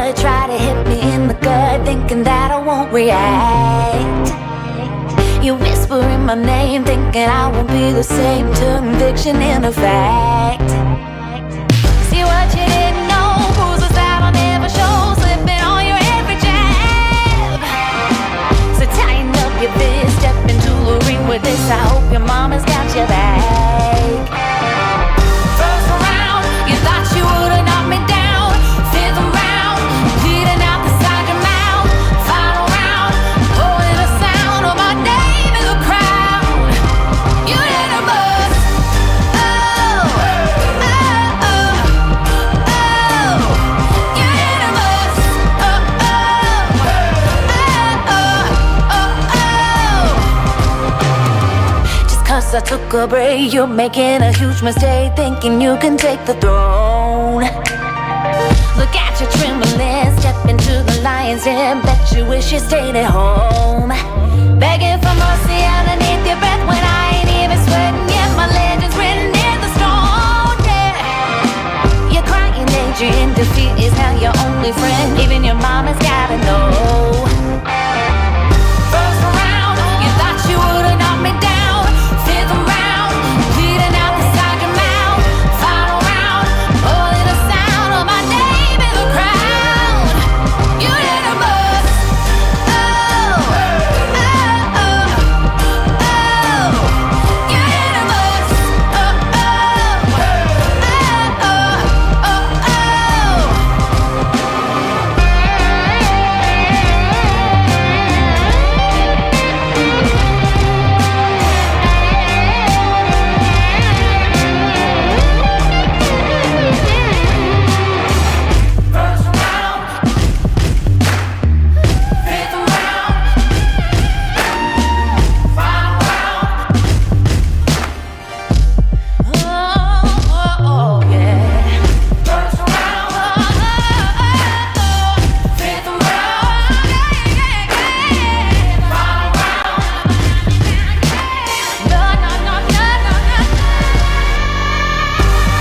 but try to hit me in the gut, thinking that I won't react. You whispering my name, thinking I won't be the same. Turn fiction into fact. See what you didn't know, bruises that I'll never show, slipping on your every jab. So tighten up your fist, step into the ring with this. I hope your mama's got your back. First round, you thought you would've knocked me down. Fifth round, bleeding out the side of your mouth. Final round, pulling the sound of my name in the crowd. You hit a buzz. Oh, oh, oh, oh. You hit a buzz. Oh, oh, oh, oh, oh. Just 'cause I took a break, you're making a huge mistake, thinking you can take the throne. Look at you trembling, step into the lion's den. Bet you wish you stayed at home, begging for mercy underneath your breath when I ain't even sweating yet. My legend's written in the stone, yeah. You're crying age in defeat is now your only friend. Even your mama's gotta know. First round, you thought you would've knocked me down. Fifth round, bleeding out the side of your mouth. Final round, pulling the sound of my name in the crowd. You hit a buzz. Oh, oh, oh, oh. You hit a buzz. Oh, oh, oh, oh, oh, First round, fifth round, final round. Oh, yeah. First round, fifth round, final round. No, no, no, no, no, no.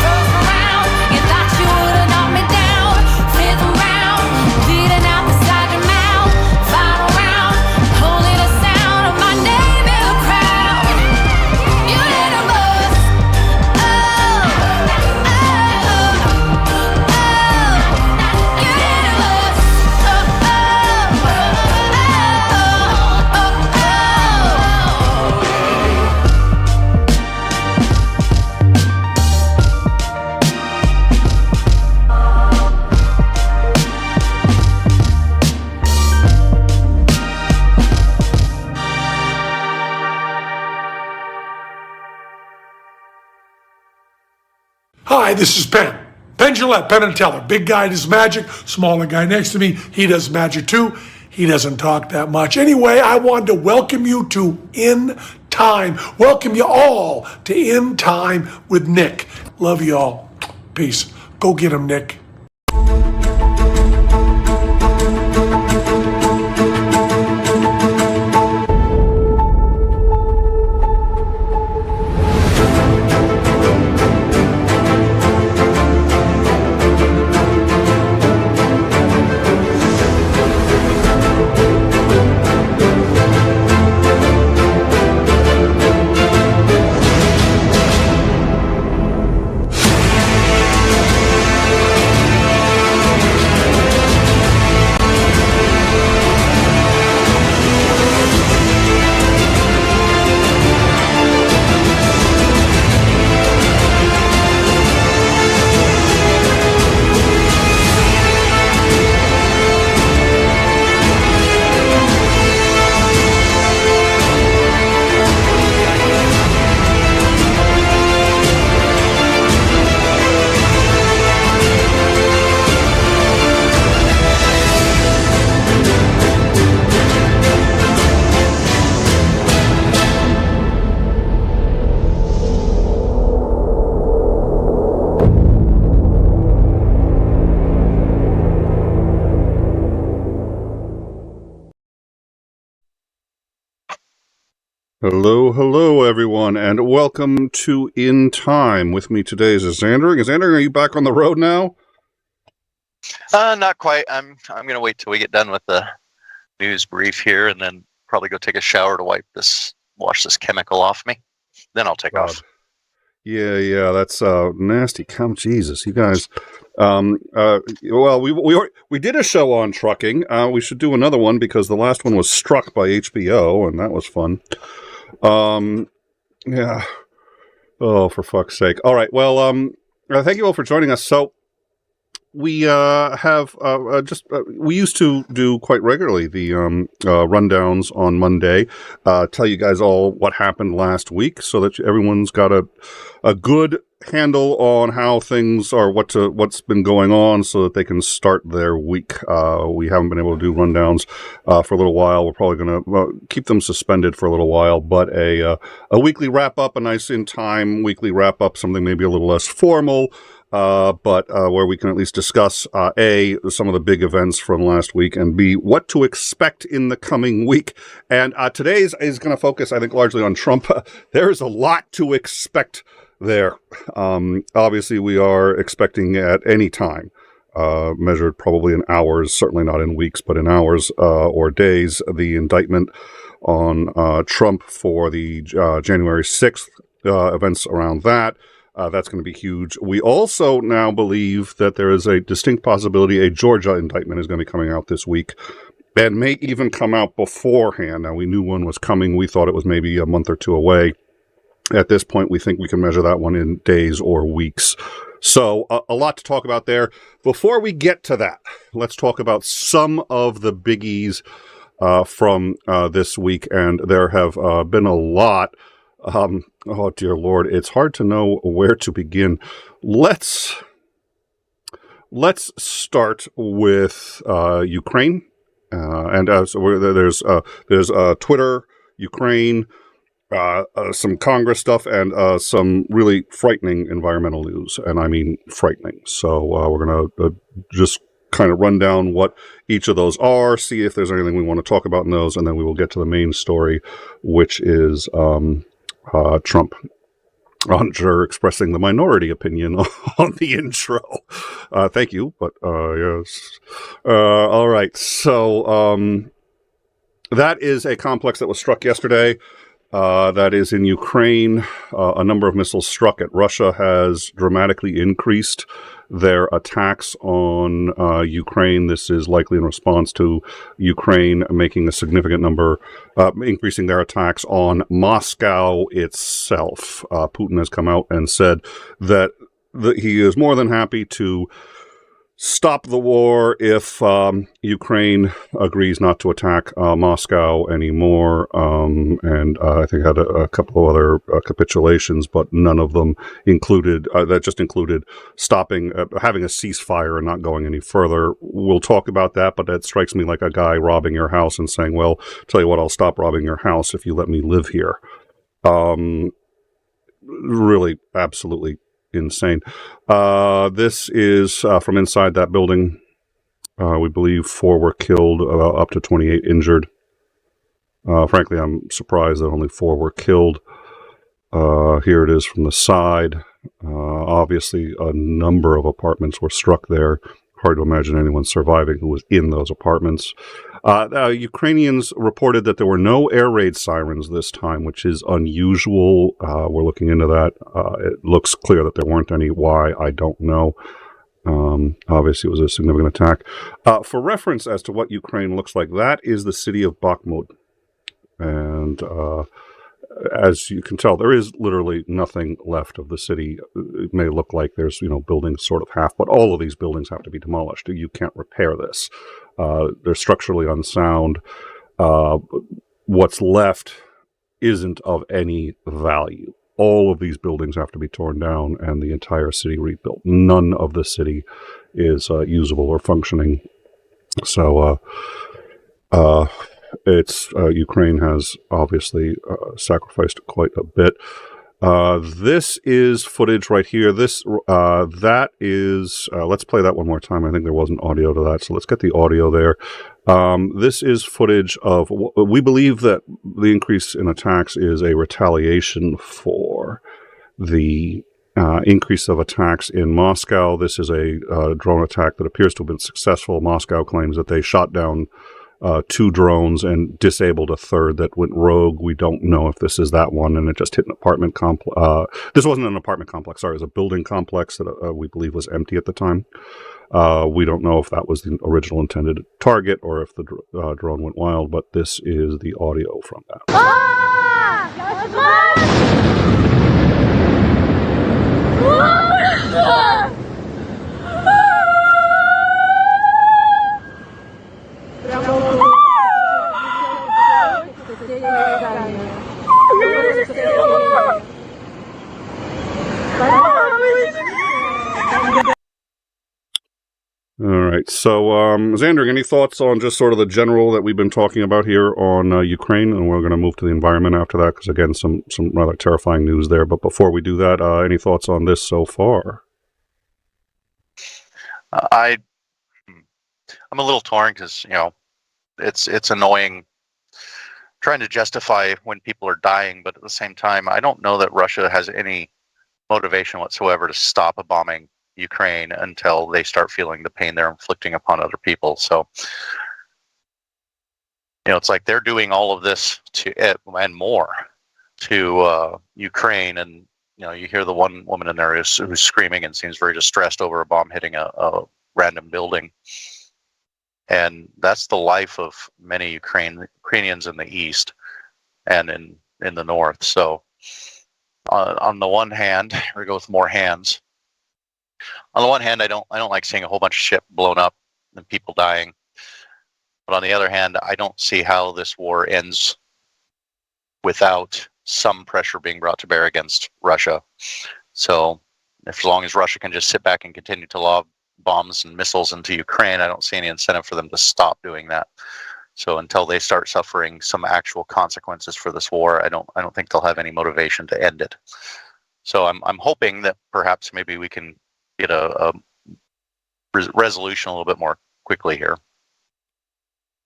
First round, you thought you would've knocked me down. Fifth round, bleeding out the side of your mouth. Final round, holding the sound of my name in the crowd. You hit a buzz. Oh, oh, oh, oh. You hit a buzz. Oh, oh, oh, Hi, this is Penn. Penn Jillette, Penn and Teller. Big guy does magic, smaller guy next to me, he does magic too. He doesn't talk that much. Anyway, I wanted to welcome you to In Time. Welcome you all to In Time with Nick. Love you all. Peace. Go get him, Nick. Hello, hello, everyone, and welcome to In Time. With me today is Xandering. Xandering, are you back on the road now? Not quite. I'm going to wait till we get done with the news brief here, and then probably go take a shower to wash this chemical off me. Then I'll take off. Yeah, that's nasty. Come, Jesus, you guys. Well, we did a show on trucking. We should do another one because the last one was Struck by HBO, and that was fun. Yeah. Oh, for fuck's sake. All right. Well, thank you all for joining us. So we have we used to do quite regularly the rundowns on Monday, tell you guys all what happened last week so that everyone's got a good handle on how things are, what's been going on so that they can start their week. We haven't been able to do rundowns for a little while. We're probably going to keep them suspended for a little while, but a weekly wrap-up, a nice in-time weekly wrap-up, something maybe a little less formal, but where we can at least discuss, A, some of the big events from last week, and B, what to expect in the coming week. And today's is going to focus, I think, largely on Trump. There's a lot to expect there. Obviously, we are expecting at any time, measured probably in hours, certainly not in weeks, but in hours or days, the indictment on Trump for the January 6th events around that. That's going to be huge. We also now believe that there is a distinct possibility a Georgia indictment is going to be coming out this week and may even come out beforehand. Now, we knew one was coming. We thought it was maybe a month or two away. At this point, we think we can measure that one in days or weeks. So a lot to talk about there. Before we get to that, let's talk about some of the biggies from this week. And there have been a lot. Oh, dear Lord, it's hard to know where to begin. Let's start with Ukraine. So there's Twitter, Ukraine, some Congress stuff, and some really frightening environmental news, and I mean frightening. So we're going to just kind of run down what each of those are, see if there's anything we want to talk about in those, and then we will get to the main story, which is Trump. Roger expressing the minority opinion on the intro. Thank you, but yes. All right, so that is a complex that was struck yesterday. That is in Ukraine. A number of missiles struck at Russia has dramatically increased their attacks on Ukraine. This is likely in response to Ukraine making a significant number, increasing their attacks on Moscow itself. Putin has come out and said that he is more than happy to stop the war if Ukraine agrees not to attack Moscow anymore. And I think had a couple of other capitulations, but none of them included, that just included stopping, having a ceasefire and not going any further. We'll talk about that, but that strikes me like a guy robbing your house and saying, well, tell you what, I'll stop robbing your house if you let me live here. Really, absolutely insane. This is from inside that building. We believe 4 were killed, up to 28 injured. Frankly, I'm surprised that only 4 were killed. Here it is from the side. Obviously, a number of apartments were struck there. Hard to imagine anyone surviving who was in those apartments. Ukrainians reported that there were no air raid sirens this time, which is unusual. We're looking into that. It looks clear that there weren't any. Why? I don't know. Obviously, it was a significant attack. For reference as to what Ukraine looks like, that is the city of Bakhmut. And as you can tell, there is literally nothing left of the city. It may look like there's, buildings sort of half, but all of these buildings have to be demolished. You can't repair this. They're structurally unsound. What's left isn't of any value. All of these buildings have to be torn down and the entire city rebuilt. None of the city is usable or functioning. So, Ukraine has obviously sacrificed quite a bit. This is footage right here. That is, let's play that one more time. I think there wasn't audio to that, so let's get the audio there. This is footage of, we believe that the increase in attacks is a retaliation for the increase of attacks in Moscow. This is a drone attack that appears to have been successful. Moscow claims that they shot down 2 drones and disabled a third that went rogue. We don't know if this is that one, and it just hit an apartment complex. This wasn't an apartment complex, sorry, it was a building complex that we believe was empty at the time. We don't know if that was the original intended target or if the drone went wild, but this is the audio from that. All right. So, Xander, any thoughts on just sort of the general that we've been talking about here on Ukraine? And we're going to move to the environment after that because, again, some rather terrifying news there. But before we do that, any thoughts on this so far? I'm a little torn because, it's annoying trying to justify when people are dying, but at the same time, I don't know that Russia has any motivation whatsoever to stop a bombing Ukraine until they start feeling the pain they're inflicting upon other people. So, it's like they're doing all of this to it and more to Ukraine. And, you hear the one woman in there who's screaming and seems very distressed over a bomb hitting a random building. And that's the life of many Ukrainians in the East and in the North. So on the one hand, we go with more hands. On the one hand, I don't like seeing a whole bunch of shit blown up and people dying. But on the other hand, I don't see how this war ends without some pressure being brought to bear against Russia. So as long as Russia can just sit back and continue to lob bombs and missiles into Ukraine, I don't see any incentive for them to stop doing that. So until they start suffering some actual consequences for this war, I don't think they'll have any motivation to end it. So I'm hoping that perhaps maybe we can get a resolution a little bit more quickly here.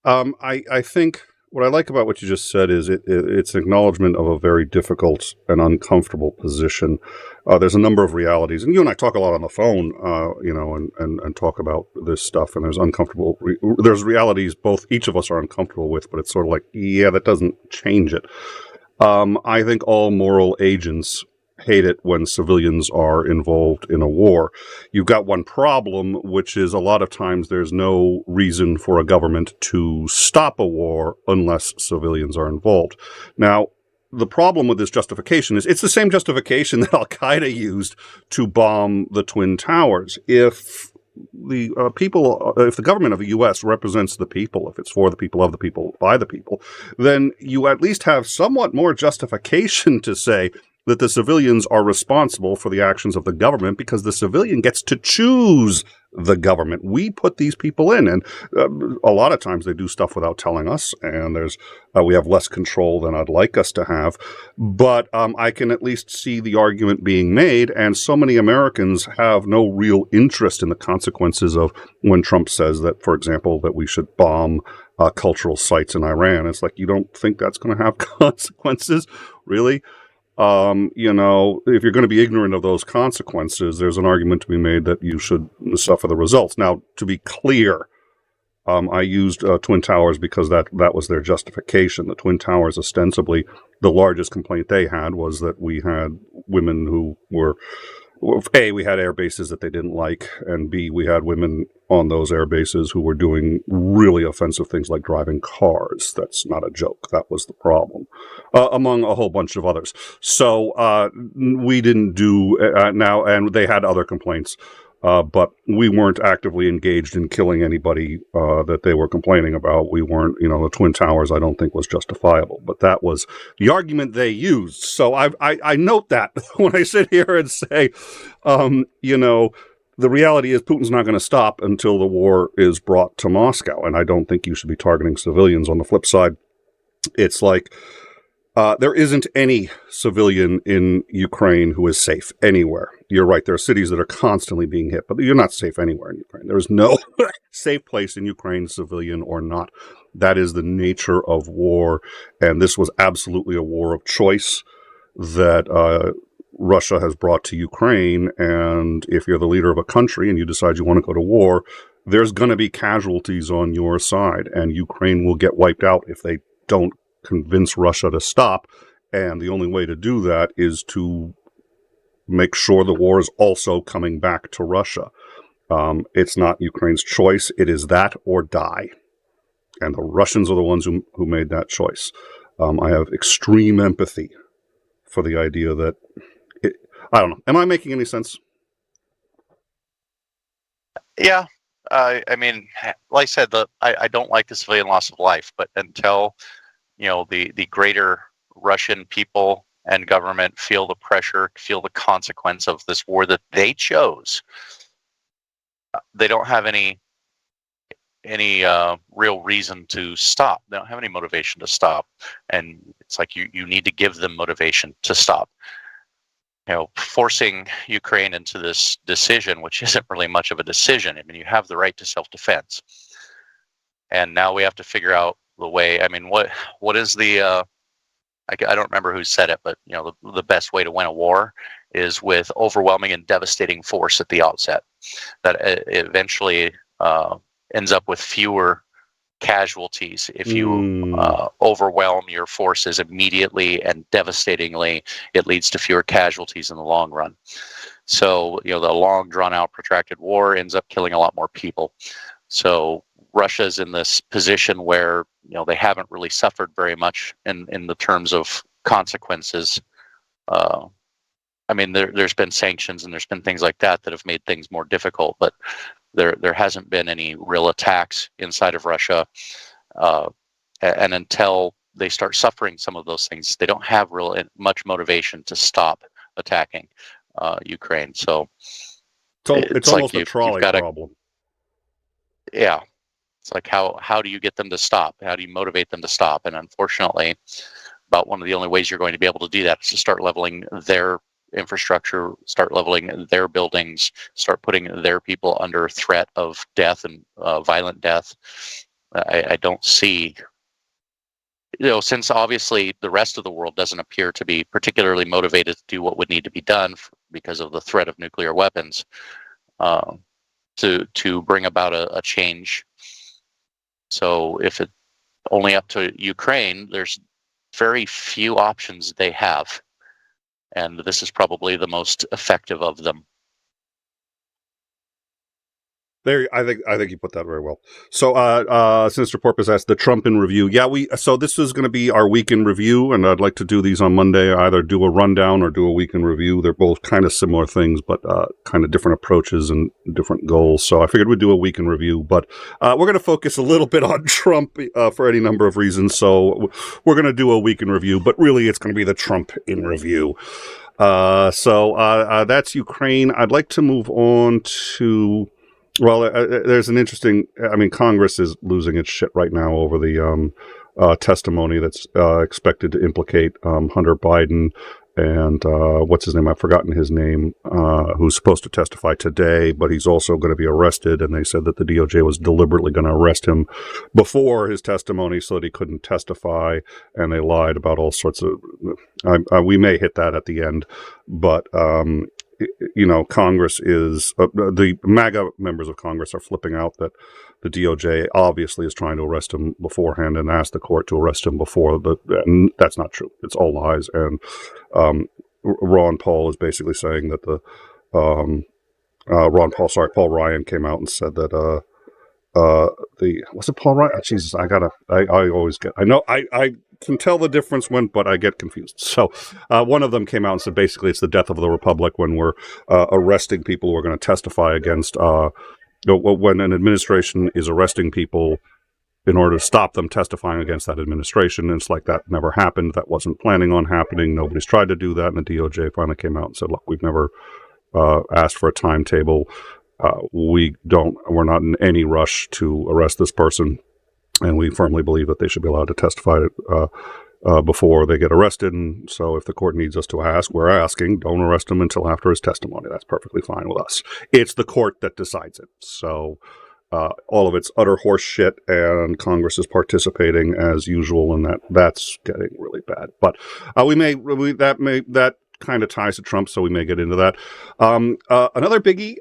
I think what I like about what you just said is it's an acknowledgement of a very difficult and uncomfortable position. There's a number of realities, and you and I talk a lot on the phone, and talk about this stuff, and there's realities each of us are uncomfortable with, but it's sort of like, yeah, that doesn't change it. I think all moral agents hate it when civilians are involved in a war. You've got one problem, which is a lot of times there's no reason for a government to stop a war unless civilians are involved. Now, the problem with this justification is it's the same justification that Al-Qaeda used to bomb the Twin Towers. If the if the government of the U.S. represents the people, if it's for the people, of the people, by the people, then you at least have somewhat more justification to say that the civilians are responsible for the actions of the government because the civilian gets to choose the government. We put these people in, and a lot of times they do stuff without telling us, and we have less control than I'd like us to have. But I can at least see the argument being made, and so many Americans have no real interest in the consequences of when Trump says that, for example, that we should bomb cultural sites in Iran. It's like, you don't think that's going to have consequences? Really? If you're going to be ignorant of those consequences, there's an argument to be made that you should suffer the results. Now, to be clear, I used Twin Towers because that was their justification. The Twin Towers, ostensibly, the largest complaint they had was that we had women who were, A, we had air bases that they didn't like, and B, we had women on those air bases who were doing really offensive things like driving cars. That's not a joke. That was the problem, among a whole bunch of others. So we didn't do now, and they had other complaints, but we weren't actively engaged in killing anybody that they were complaining about. We weren't, the Twin Towers, I don't think was justifiable, but that was the argument they used. So I note that when I sit here and say, the reality is Putin's not going to stop until the war is brought to Moscow, and I don't think you should be targeting civilians. On the flip side, it's like there isn't any civilian in Ukraine who is safe anywhere. You're right, there are cities that are constantly being hit, but you're not safe anywhere in Ukraine. There is no safe place in Ukraine, civilian or not. That is the nature of war, and this was absolutely a war of choice that Russia has brought to Ukraine. And if you're the leader of a country and you decide you want to go to war, there's going to be casualties on your side, and Ukraine will get wiped out if they don't convince Russia to stop. And the only way to do that is to make sure the war is also coming back to Russia. It's not Ukraine's choice. It is that or die. And the Russians are the ones who made that choice. I have extreme empathy for the idea that... I don't know. Am I making any sense? Yeah. I mean, like I said, I don't like the civilian loss of life, but until, the greater Russian people and government feel the pressure, feel the consequence of this war that they chose, they don't have any real reason to stop. They don't have any motivation to stop. And it's like you need to give them motivation to stop. Forcing Ukraine into this decision, which isn't really much of a decision. I mean, you have the right to self-defense. And now we have to figure out the way. I mean, what is the, I don't remember who said it, but, the best way to win a war is with overwhelming and devastating force at the outset. That eventually ends up with fewer casualties if you overwhelm your forces immediately and devastatingly. It leads to fewer casualties in the long run. So the long drawn out protracted war ends up killing a lot more people. So Russia's in this position where they haven't really suffered very much in the terms of consequences. I mean, there's been sanctions and there's been things like that have made things more difficult, but there hasn't been any real attacks inside of Russia, and until they start suffering some of those things, they don't have real much motivation to stop attacking Ukraine. So it's like almost a trolley problem. Yeah, it's like how do you get them to stop? How do you motivate them to stop? And unfortunately, about one of the only ways you're going to be able to do that is to start leveling their infrastructure, start leveling their buildings, start putting their people under threat of death and violent death. I don't see, since obviously the rest of the world doesn't appear to be particularly motivated to do what would need to be done because of the threat of nuclear weapons, to bring about a change. So if it's only up to Ukraine, there's very few options they have. And this is probably the most effective of them. There, I think you put that very well. So, Sinister Porpoise asked the Trump in review. Yeah, so this is going to be our week in review, and I'd like to do these on Monday. Either do a rundown or do a week in review. They're both kind of similar things, but kind of different approaches and different goals. So I figured we'd do a week in review, but we're going to focus a little bit on Trump for any number of reasons. So we're going to do a week in review, but really it's going to be the Trump in review. So that's Ukraine. I'd like to move on to... Well, there's an interesting... I mean, Congress is losing its shit right now over the testimony that's expected to implicate Hunter Biden and what's his name? I've forgotten his name, who's supposed to testify today, but he's also going to be arrested. And they said that the DOJ was deliberately going to arrest him before his testimony so that he couldn't testify. And they lied about all sorts of... we may hit that at the end, but... Congress is, the MAGA members of Congress are flipping out that the DOJ obviously is trying to arrest him beforehand and ask the court to arrest him before. And that's not true. It's all lies. And Ron Paul is basically saying that Paul Ryan came out and said that was it Paul Ryan? Oh, Jesus, I always get, I can tell the difference but I get confused. So one of them came out and said basically it's the death of the republic when we're arresting people who are going to testify against, when an administration is arresting people in order to stop them testifying against that administration. And it's like that never happened. That wasn't planning on happening. Nobody's tried to do that. And the DOJ finally came out and said, look, we've never asked for a timetable. We're not in any rush to arrest this person. And we firmly believe that they should be allowed to testify before they get arrested. And so if the court needs us to ask, we're asking, don't arrest him until after his testimony. That's perfectly fine with us. It's the court that decides it. So all of it's utter horse shit, and Congress is participating as usual, and that's getting really bad. But that kind of ties to Trump, so we may get into that. Another biggie,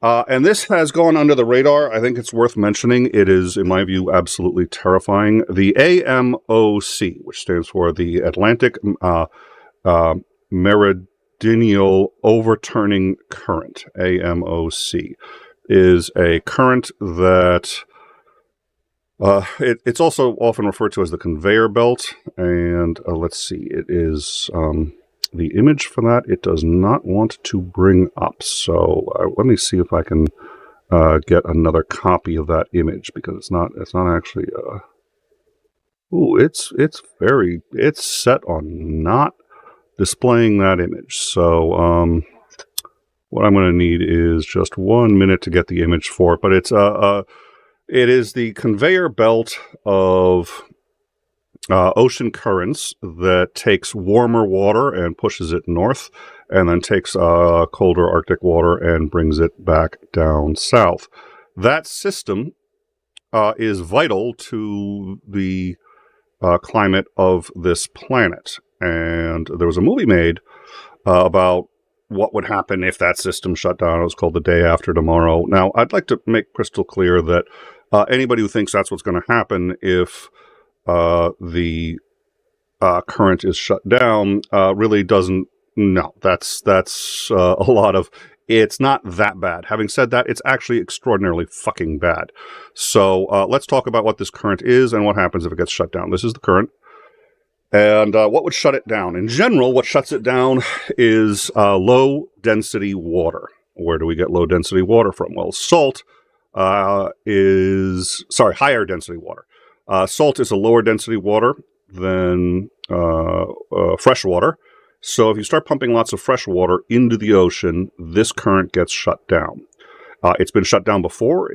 and this has gone under the radar. I think it's worth mentioning. It is, in my view, absolutely terrifying. The AMOC, which stands for the Atlantic Meridional Overturning Current, AMOC, is a current that it's also often referred to as the conveyor belt. And let's see, it is the image for that. It does not want to bring up. So let me see if I can get another copy of that image, because it's not actually. It's set on not displaying that image. So what I'm going to need is just 1 minute to get the image for it. But it is the conveyor belt of ocean currents that takes warmer water and pushes it north, and then takes colder Arctic water and brings it back down south. That system is vital to the climate of this planet. And there was a movie made about what would happen if that system shut down. It was called The Day After Tomorrow. Now, I'd like to make crystal clear that anybody who thinks that's what's going to happen if the current is shut down really doesn't. No, that's a lot of. It's not that bad. Having said that, it's actually extraordinarily fucking bad. So let's talk about what this current is and what happens if it gets shut down. This is the current. And what would shut it down? In general, what shuts it down is low-density water. Where do we get low-density water from? Well, higher-density water. Salt is a lower-density water than fresh water. So if you start pumping lots of fresh water into the ocean, this current gets shut down. It's been shut down before.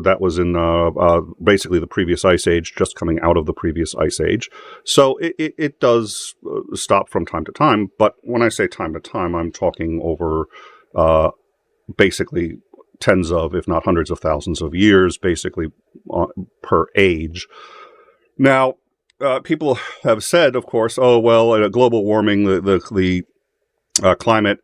That was in basically the previous ice age, just coming out of the previous ice age. So it does stop from time to time. But when I say time to time, I'm talking over basically tens of, if not hundreds of thousands of years, basically per age. Now, people have said, of course, oh, well, global warming, the climate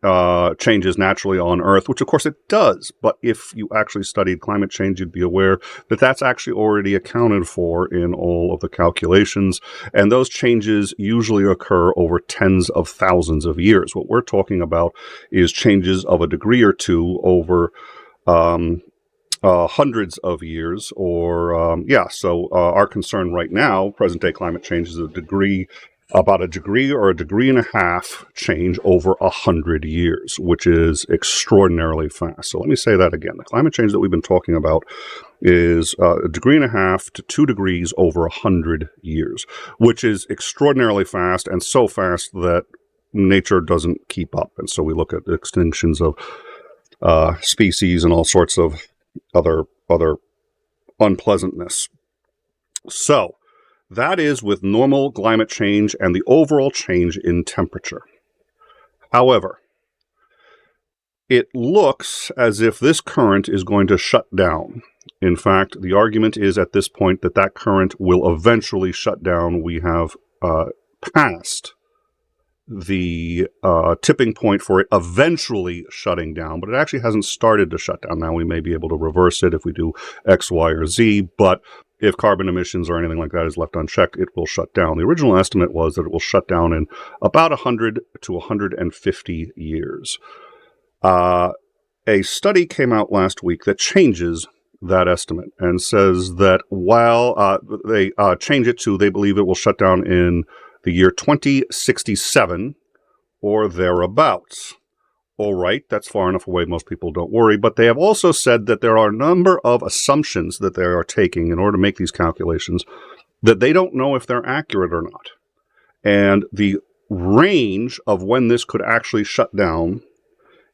changes naturally on Earth, which of course it does. But if you actually studied climate change, you'd be aware that that's actually already accounted for in all of the calculations. And those changes usually occur over tens of thousands of years. What we're talking about is changes of a degree or two over hundreds of years, so our concern right now, present-day climate change, is about a degree or a degree and a half change over 100 years, which is extraordinarily fast. So let me say that again. The climate change that we've been talking about is a degree and a half to 2 degrees over 100 years, which is extraordinarily fast, and so fast that nature doesn't keep up. And so we look at extinctions of species and all sorts of other unpleasantness. So that is with normal climate change and the overall change in temperature. However, it looks as if this current is going to shut down. In fact, the argument is at this point that current will eventually shut down. We have passed the tipping point for it eventually shutting down, but it actually hasn't started to shut down. Now, we may be able to reverse it if we do X, Y, or Z, but if carbon emissions or anything like that is left unchecked, it will shut down. The original estimate was that it will shut down in about 100 to 150 years. A study came out last week that changes that estimate and says that while they change it to, they believe it will shut down in the year 2067 or thereabouts. All right, that's far enough away, most people don't worry. But they have also said that there are a number of assumptions that they are taking in order to make these calculations that they don't know if they're accurate or not. And the range of when this could actually shut down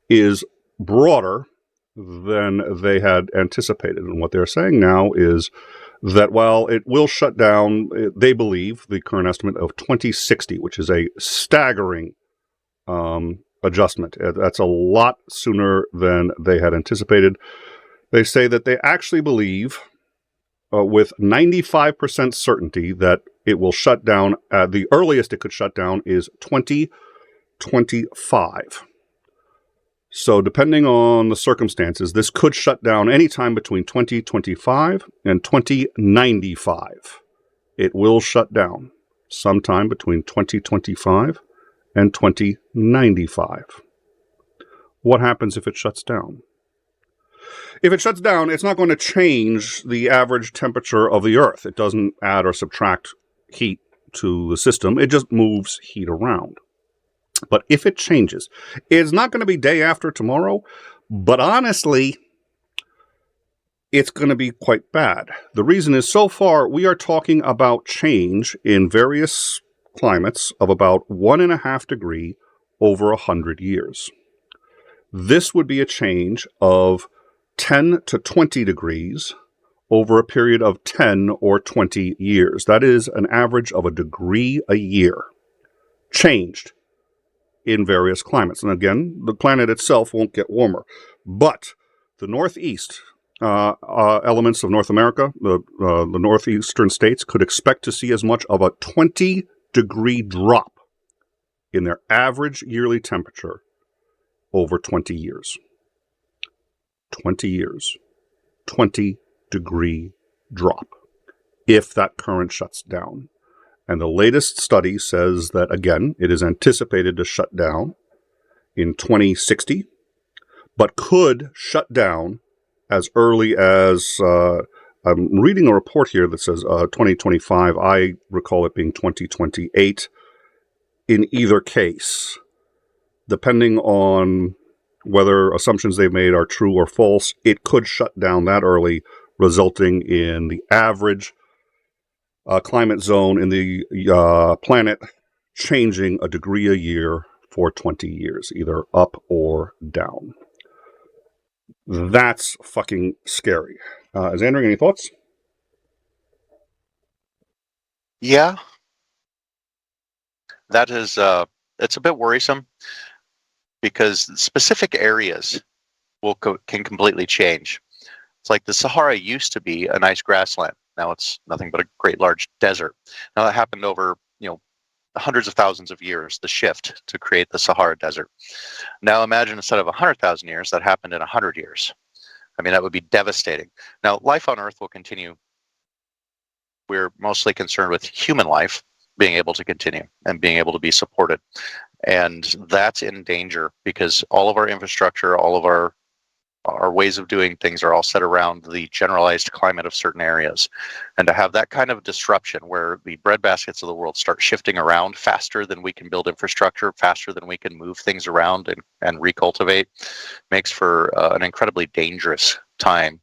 is broader than they had anticipated. And what they're saying now is that while it will shut down, they believe, the current estimate of 2060, which is a staggering adjustment. That's a lot sooner than they had anticipated. They say that they actually believe with 95% certainty that it will shut down. The earliest it could shut down is 20 2025. So depending on the circumstances, this could shut down anytime between 2025 and 2095. It will shut down sometime between 2025 and 2095. What happens if it shuts down? If it shuts down, it's not going to change the average temperature of the Earth. It doesn't add or subtract heat to the system. It just moves heat around. But if it changes, it's not going to be day after tomorrow, but honestly, it's going to be quite bad. The reason is, so far, we are talking about change in various climates of about 1.5 degrees over 100 years. This would be a change of 10 to 20 degrees over a period of 10 or 20 years. That is an average of a degree a year changed in various climates. And again, the planet itself won't get warmer. But the northeast elements of North America, the northeastern states, could expect to see as much of a 20-degree drop in their average yearly temperature over 20 years. 20 years. 20-degree drop if that current shuts down. And the latest study says that, again, it is anticipated to shut down in 2060, but could shut down as early as, I'm reading a report here that says 2025. I recall it being 2028. In either case, depending on whether assumptions they've made are true or false, it could shut down that early, resulting in the average climate zone in the planet changing a degree a year for 20 years, either up or down. That's fucking scary. Is Andrew, any thoughts? Yeah. That is, it's a bit worrisome because specific areas can completely change. It's like the Sahara used to be a nice grassland. Now it's nothing but a great large desert. Now that happened over, hundreds of thousands of years, the shift to create the Sahara Desert. Now imagine instead of 100,000 years, that happened in 100 years. I mean, that would be devastating. Now, life on Earth will continue. We're mostly concerned with human life being able to continue and being able to be supported. And that's in danger because all of our infrastructure, all of our ways of doing things are all set around the generalized climate of certain areas. And to have that kind of disruption where the breadbaskets of the world start shifting around faster than we can build infrastructure, faster than we can move things around and recultivate, makes for an incredibly dangerous time.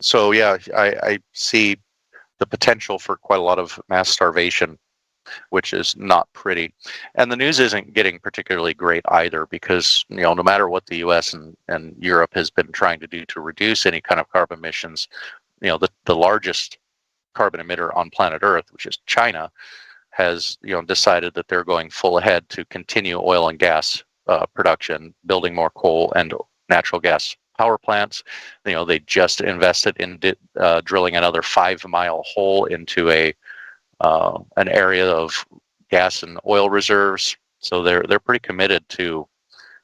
So yeah, I see the potential for quite a lot of mass starvation, which is not pretty. And the news isn't getting particularly great either because, no matter what the US and Europe has been trying to do to reduce any kind of carbon emissions, the largest carbon emitter on planet Earth, which is China, has, decided that they're going full ahead to continue oil and gas production, building more coal and natural gas power plants. They just invested in drilling another 5-mile hole into an area of gas and oil reserves. So they're pretty committed to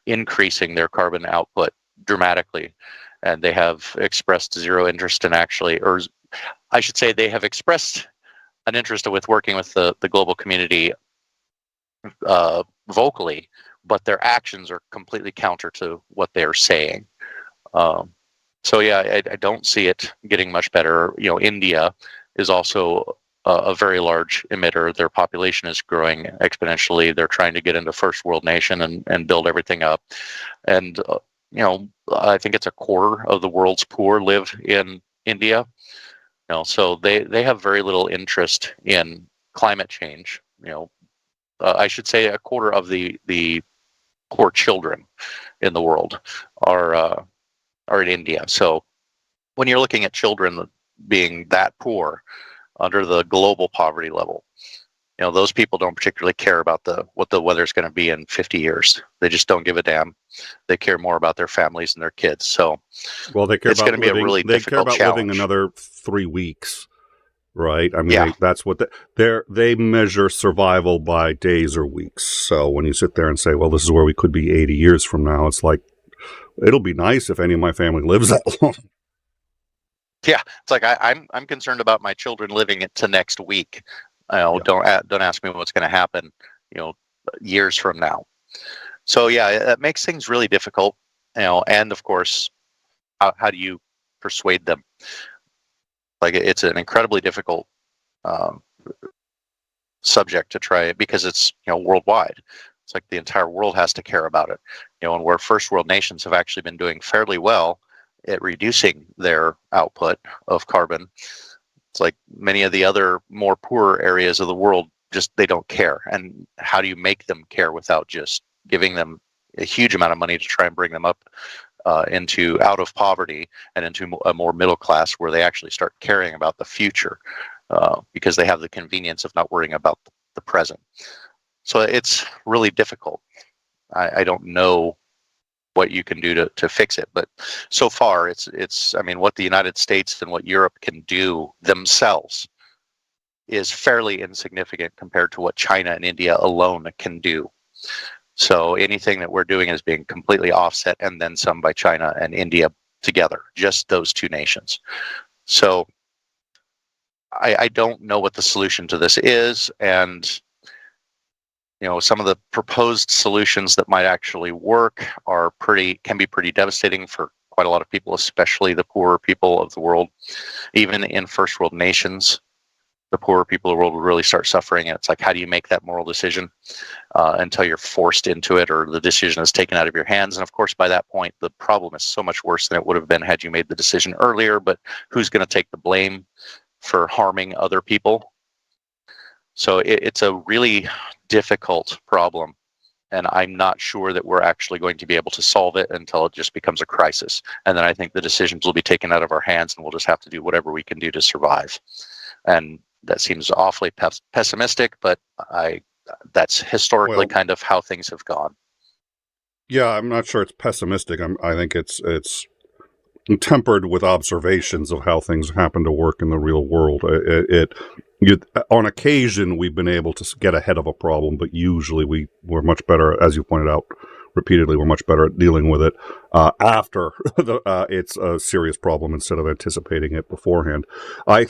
increasing their carbon output dramatically. And they have expressed zero interest in or I should say they have expressed an interest with working with the global community vocally, but their actions are completely counter to what they're saying. So yeah, I don't see it getting much better. India is also a very large emitter. Their population is growing exponentially. They're trying to get into first world nation and build everything up. And, I think it's a quarter of the world's poor live in India. So they have very little interest in climate change. I should say a quarter of the poor children in the world are in India. So when you're looking at children being that poor under the global poverty level, those people don't particularly care about what the weather's going to be in 50 years. They just don't give a damn. They care more about their families and their kids. So, well, they care it's about going to be a really difficult challenge. Living another 3 weeks right? I mean, Yeah. that's what they measure survival by days or weeks. So when you sit there and say, well, this is where we could be 80 years from now, it's like, it'll be nice if any of my family lives that long. Yeah, it's like I'm concerned about my children living it to next week. Yeah. Don't ask me what's going to happen, years from now. So yeah, it makes things really difficult. And of course, how do you persuade them? Like, it's an incredibly difficult subject to try, because it's worldwide. It's like the entire world has to care about it. And where first world nations have actually been doing fairly well at reducing their output of carbon, it's like many of the other more poorer areas of the world, just they don't care. And how do you make them care without just giving them a huge amount of money to try and bring them up into out of poverty and into a more middle class, where they actually start caring about the future, because they have the convenience of not worrying about the present. So it's really difficult. I don't know what you can do to fix it, but so far it's I mean, what the United States and what Europe can do themselves is fairly insignificant compared to what China and India alone can do. So anything that we're doing is being completely offset, and then some, by China and India together, just those two nations. So I don't know what the solution to this is, and some of the proposed solutions that might actually work can be pretty devastating for quite a lot of people, especially the poorer people of the world. Even in first world nations, the poorer people of the world will really start suffering. And it's like, how do you make that moral decision until you're forced into it, or the decision is taken out of your hands? And of course, by that point, the problem is so much worse than it would have been had you made the decision earlier. But who's going to take the blame for harming other people? So it's a really difficult problem, and I'm not sure that we're actually going to be able to solve it until it just becomes a crisis. And then I think the decisions will be taken out of our hands, and we'll just have to do whatever we can do to survive. And that seems awfully pessimistic, but that's historically kind of how things have gone. Yeah, I'm not sure it's pessimistic. I think it's tempered with observations of how things happen to work in the real world. On occasion, we've been able to get ahead of a problem, but usually we're much better, as you pointed out repeatedly, we're much better at dealing with it after it's a serious problem instead of anticipating it beforehand. I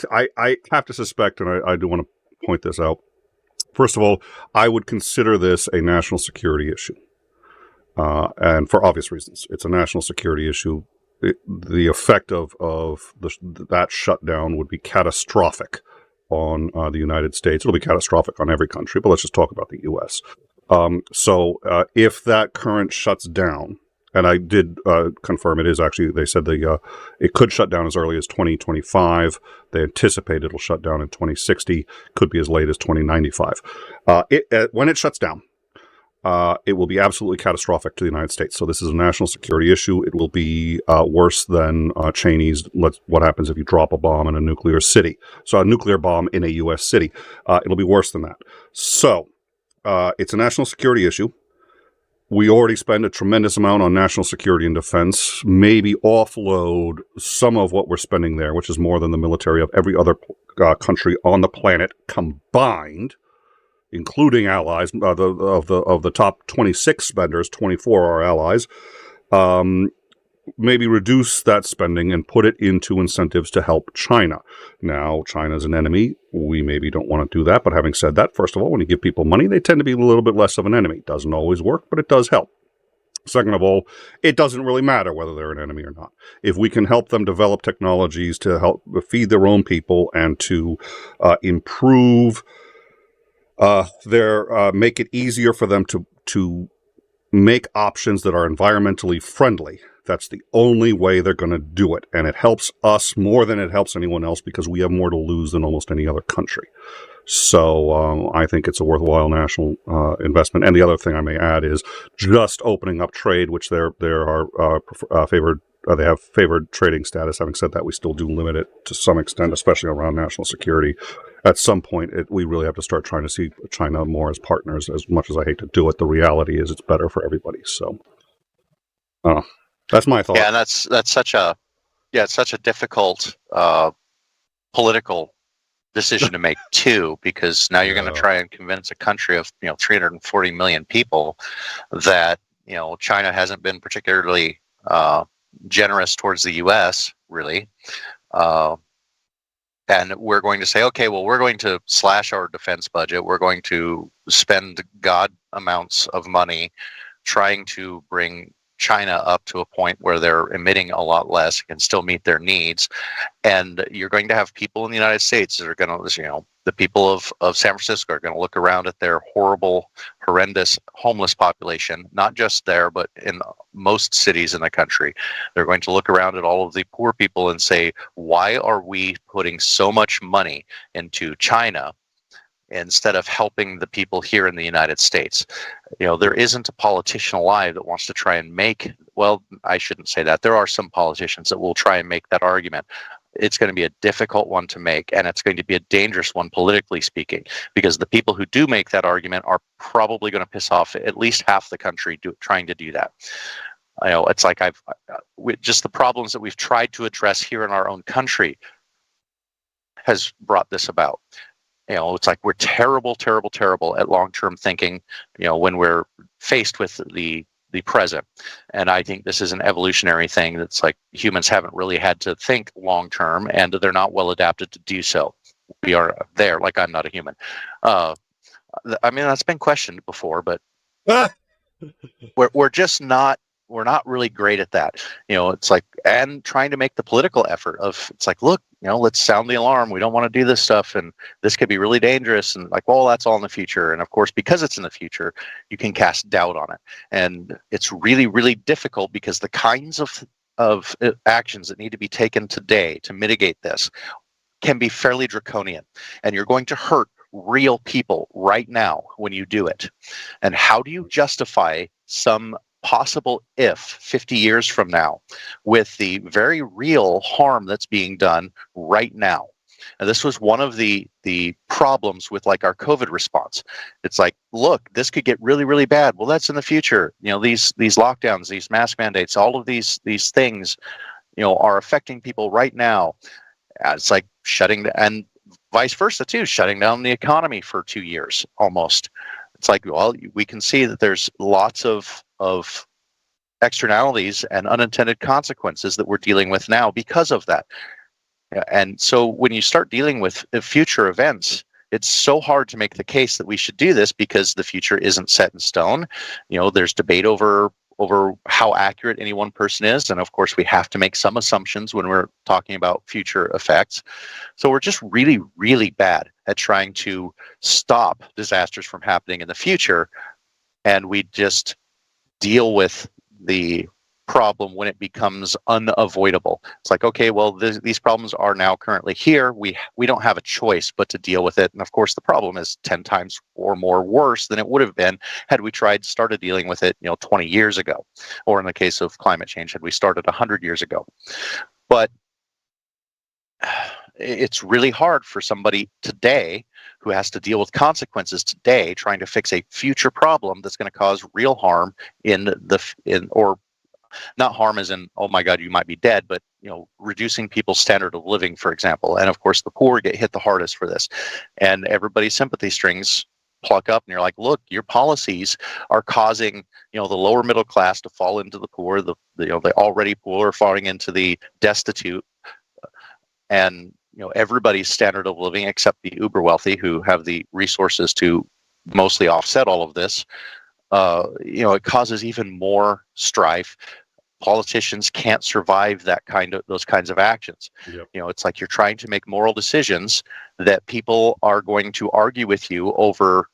have to suspect, and I do want to point this out, first of all, I would consider this a national security issue. And for obvious reasons. It's a national security issue. The effect of that shutdown would be catastrophic on the United States. It'll be catastrophic on every country, but let's just talk about the U.S. So if that current shuts down, and I did confirm it is actually, they said it could shut down as early as 2025. They anticipate it'll shut down in 2060, could be as late as 2095. When it shuts down, it will be absolutely catastrophic to the United States. So this is a national security issue. It will be worse than Cheney's. What happens if you drop a bomb in a nuclear city? So a nuclear bomb in a U.S. city. It'll be worse than that. So it's a national security issue. We already spend a tremendous amount on national security and defense. Maybe offload some of what we're spending there, which is more than the military of every other country on the planet combined, including allies. Of the top 26 spenders, 24 are allies. Maybe reduce that spending and put it into incentives to help China. Now, China's an enemy. We maybe don't want to do that. But having said that, first of all, when you give people money, they tend to be a little bit less of an enemy. Doesn't always work, but it does help. Second of all, it doesn't really matter whether they're an enemy or not. If we can help them develop technologies to help feed their own people and to improve make it easier for them to make options that are environmentally friendly. That's the only way they're going to do it. And it helps us more than it helps anyone else because we have more to lose than almost any other country. So I think it's a worthwhile national investment. And the other thing I may add is just opening up trade, which they have favored trading status. Having said that, we still do limit it to some extent, especially around national security. At some point, we really have to start trying to see China more as partners. As much as I hate to do it, the reality is it's better for everybody. So that's my thought. Yeah, and that's such a difficult political decision to make too, because now you're going to try and convince a country of 340 million people that China hasn't been particularly generous towards the U.S. really, and we're going to say, okay, well, we're going to slash our defense budget. We're going to spend god amounts of money trying to bring China up to a point where they're emitting a lot less, can still meet their needs. And you're going to have people in the United States that are going to, the people of San Francisco are going to look around at their horrible, horrendous homeless population, not just there, but in most cities in the country. They're going to look around at all of the poor people and say, why are we putting so much money into China instead of helping the people here in the United States? There isn't a politician alive that wants to try and make, well, I shouldn't say that. There are some politicians that will try and make that argument. It's going to be a difficult one to make, and it's going to be a dangerous one politically speaking, because the people who do make that argument are probably going to piss off at least half the country trying to do that. It's like just the problems that we've tried to address here in our own country has brought this about. It's like we're terrible at long-term thinking, when we're faced with the present. And I think this is an evolutionary thing that's like humans haven't really had to think long-term, and they're not well adapted to do so. We are there, like I'm not a human. I mean, that's been questioned before, but we're just not. We're not really great at that. It's like, and trying to make the political effort of, it's like, look, let's sound the alarm. We don't want to do this stuff, and this could be really dangerous. And like, well, that's all in the future. And of course, because it's in the future, you can cast doubt on it. And it's really, really difficult because the kinds of actions that need to be taken today to mitigate this can be fairly draconian. And you're going to hurt real people right now when you do it. And how do you justify some possible if 50 years from now with the very real harm that's being done right now? And this was one of the problems with like our COVID response. It's like, look, this could get really, really bad. Well, that's in the future. These lockdowns, these mask mandates, all of these things, are affecting people right now. It's like and vice versa too, shutting down the economy for 2 years almost. It's like, well, we can see that there's lots of externalities and unintended consequences that we're dealing with now because of that. And so when you start dealing with future events, it's so hard to make the case that we should do this because the future isn't set in stone. There's debate over how accurate any one person is. And of course, we have to make some assumptions when we're talking about future effects. So we're just really, really bad at trying to stop disasters from happening in the future. And we just deal with the problem when it becomes unavoidable. It's like, okay, well, these problems are now currently here. We don't have a choice but to deal with it. And of course, the problem is 10 times or more worse than it would have been had we started dealing with it, 20 years ago, or in the case of climate change, had we started 100 years ago. But it's really hard for somebody today who has to deal with consequences today, trying to fix a future problem that's going to cause real harm or not harm as in, oh my God, you might be dead, but reducing people's standard of living, for example. And of course, the poor get hit the hardest for this, and everybody's sympathy strings pluck up, and you're like, look, your policies are causing the lower middle class to fall into the poor, the already poor are falling into the destitute, and everybody's standard of living except the uber wealthy who have the resources to mostly offset all of this. It causes even more strife. Politicians can't survive those kinds of actions. Yep. It's like you're trying to make moral decisions that people are going to argue with you over,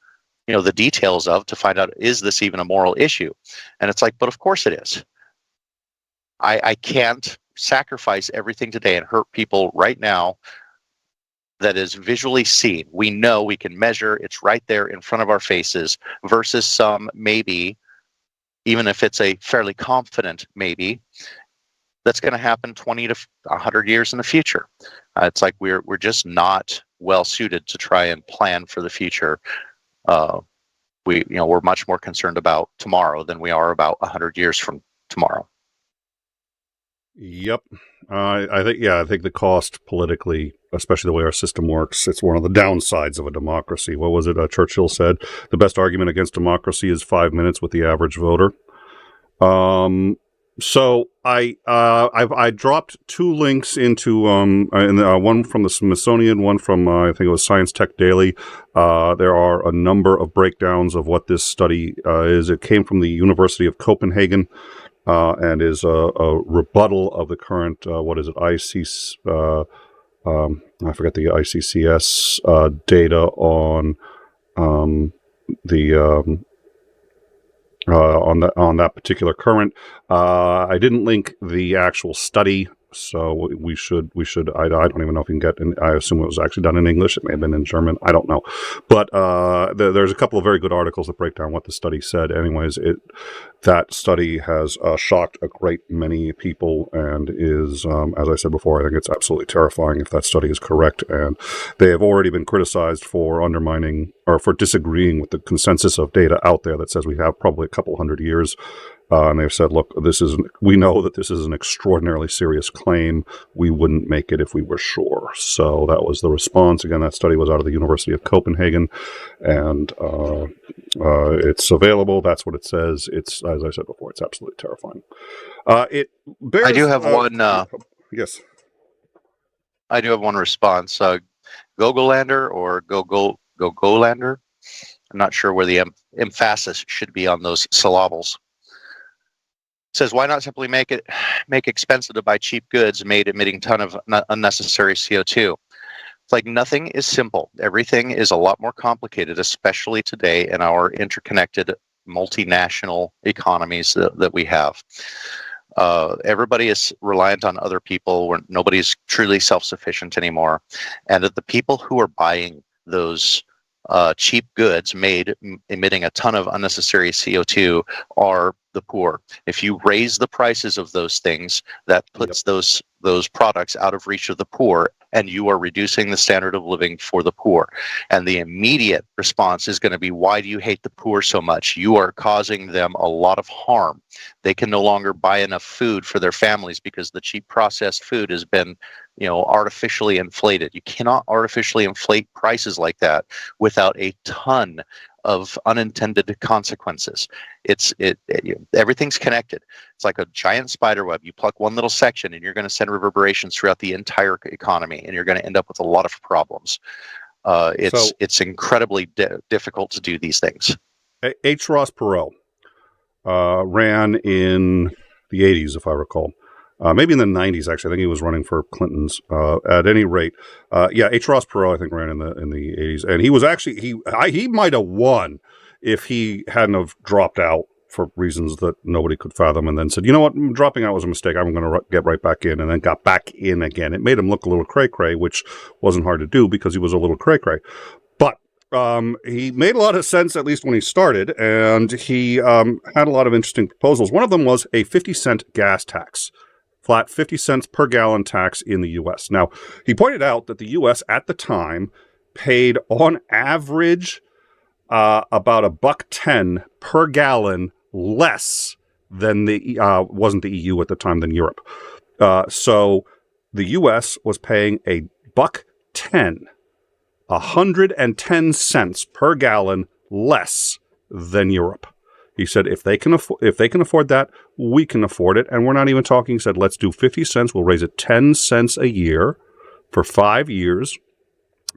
the details of, to find out, is this even a moral issue? And it's like, but of course it is. I can't sacrifice everything today and hurt people right now that is visually seen. We know, we can measure, it's right there in front of our faces, versus some maybe, even if it's a fairly confident maybe, that's going to happen 20 to 100 years in the future. It's like we're just not well suited to try and plan for the future. We're much more concerned about tomorrow than we are about 100 years from tomorrow. Yep. I think the cost politically especially the way our system works. It's one of the downsides of a democracy. What was it? Churchill said, the best argument against democracy is 5 minutes with the average voter. So I dropped 2 links into one from the Smithsonian, one from I think it was Science Tech Daily. There are a number of breakdowns of what this study is. It came from the University of Copenhagen and is a rebuttal of the current what is it I forget the ICCS data on on that particular current. I didn't link the actual study, so we should. I don't even know if you can get. I assume it was actually done in English. It may have been in German. I don't know, but there's a couple of very good articles that break down what the study said. Anyways, that study has shocked a great many people and is, as I said before, I think it's absolutely terrifying if that study is correct. And they have already been criticized for undermining or for disagreeing with the consensus of data out there that says we have probably a couple hundred years. And they've said, look, we know that this is an extraordinarily serious claim. We wouldn't make it if we were sure. So that was the response. Again, that study was out of the University of Copenhagen, and it's available. That's what it says. It's, as I said before, it's absolutely terrifying. I do have one. Yes. I do have one response. Gogolander or Gogolander. I'm not sure where the emphasis should be on those syllables. Says, why not simply make expensive to buy cheap goods made emitting ton of unnecessary CO2? It's like nothing is simple. Everything is a lot more complicated, especially today in our interconnected multinational economies that we have. Everybody is reliant on other people. Nobody's truly self-sufficient anymore. And that the people who are buying those cheap goods made emitting a ton of unnecessary CO2 are the poor. If you raise the prices of those things, that puts those products out of reach of the poor, and you are reducing the standard of living for the poor. And the immediate response is going to be, why do you hate the poor so much? You are causing them a lot of harm. They can no longer buy enough food for their families because the cheap processed food has been, artificially inflated. You cannot artificially inflate prices like that without a ton of unintended consequences. Everything's connected. It's like a giant spider web. You pluck one little section and you're going to send reverberations throughout the entire economy, and you're going to end up with a lot of problems. It's incredibly difficult to do these things. H. Ross Perot ran in the 80s, if I recall. Maybe in the 90s, actually. I think he was running for Clinton's. At any rate, H. Ross Perot, I think, ran in the 80s, and he was actually he might have won if he hadn't have dropped out for reasons that nobody could fathom, and then said, you know what, dropping out was a mistake. I'm going to get right back in, and then got back in again. It made him look a little cray-cray, which wasn't hard to do because he was a little cray-cray. But he made a lot of sense, at least when he started, and he had a lot of interesting proposals. One of them was a 50-cent gas tax. Flat 50 cents per gallon tax in the U.S. Now, he pointed out that the U.S. at the time paid on average about $1.10 per gallon less than wasn't the EU at the time, than Europe. So the U.S. was paying $1.10, 110 cents per gallon less than Europe. He said, if they can afford that, we can afford it. And we're not even talking, he said, let's do 50 cents. We'll raise it 10 cents a year for 5 years.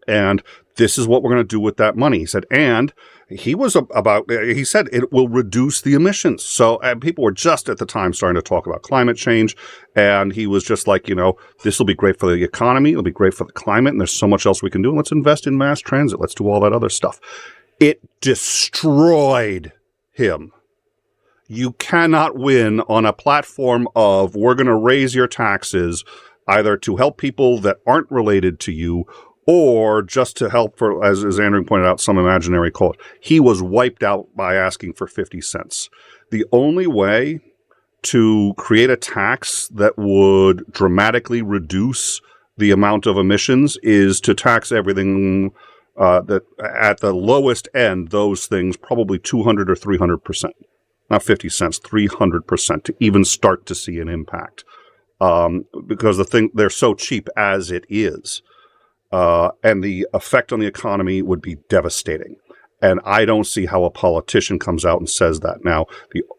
And this is what we're going to do with that money. He said, and he said it will reduce the emissions. So people were just at the time starting to talk about climate change. And he was just like, this will be great for the economy. It'll be great for the climate. And there's so much else we can do. And let's invest in mass transit. Let's do all that other stuff. It destroyed him. You cannot win on a platform of, we're going to raise your taxes either to help people that aren't related to you or just to help for, as Andrew pointed out, some imaginary cause. He was wiped out by asking for 50 cents. The only way to create a tax that would dramatically reduce the amount of emissions is to tax everything that at the lowest end, those things probably 200 or 300%, not 50 cents, 300% to even start to see an impact. Because they're so cheap as it is. and the effect on the economy would be devastating. And I don't see how a politician comes out and says that. Now,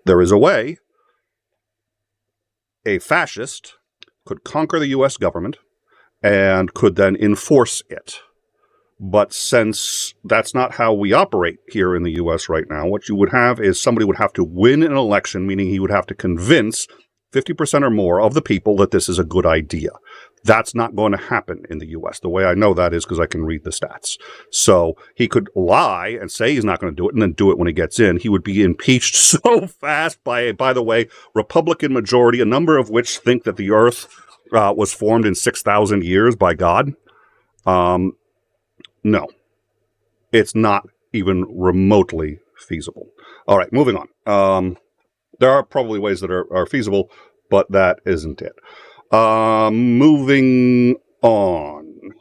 there is a way a fascist could conquer the U.S. government and could then enforce it. But since that's not how we operate here in the U.S. right now, what you would have is somebody would have to win an election, meaning he would have to convince 50% or more of the people that this is a good idea. That's not going to happen in the U.S. The way I know that is because I can read the stats. So he could lie and say he's not going to do it and then do it when he gets in. He would be impeached so fast by the way, Republican majority, a number of which think that the earth was formed in 6,000 years by God. No, it's not even remotely feasible. All right, moving on. There are probably ways that are feasible, but that isn't it. Moving on.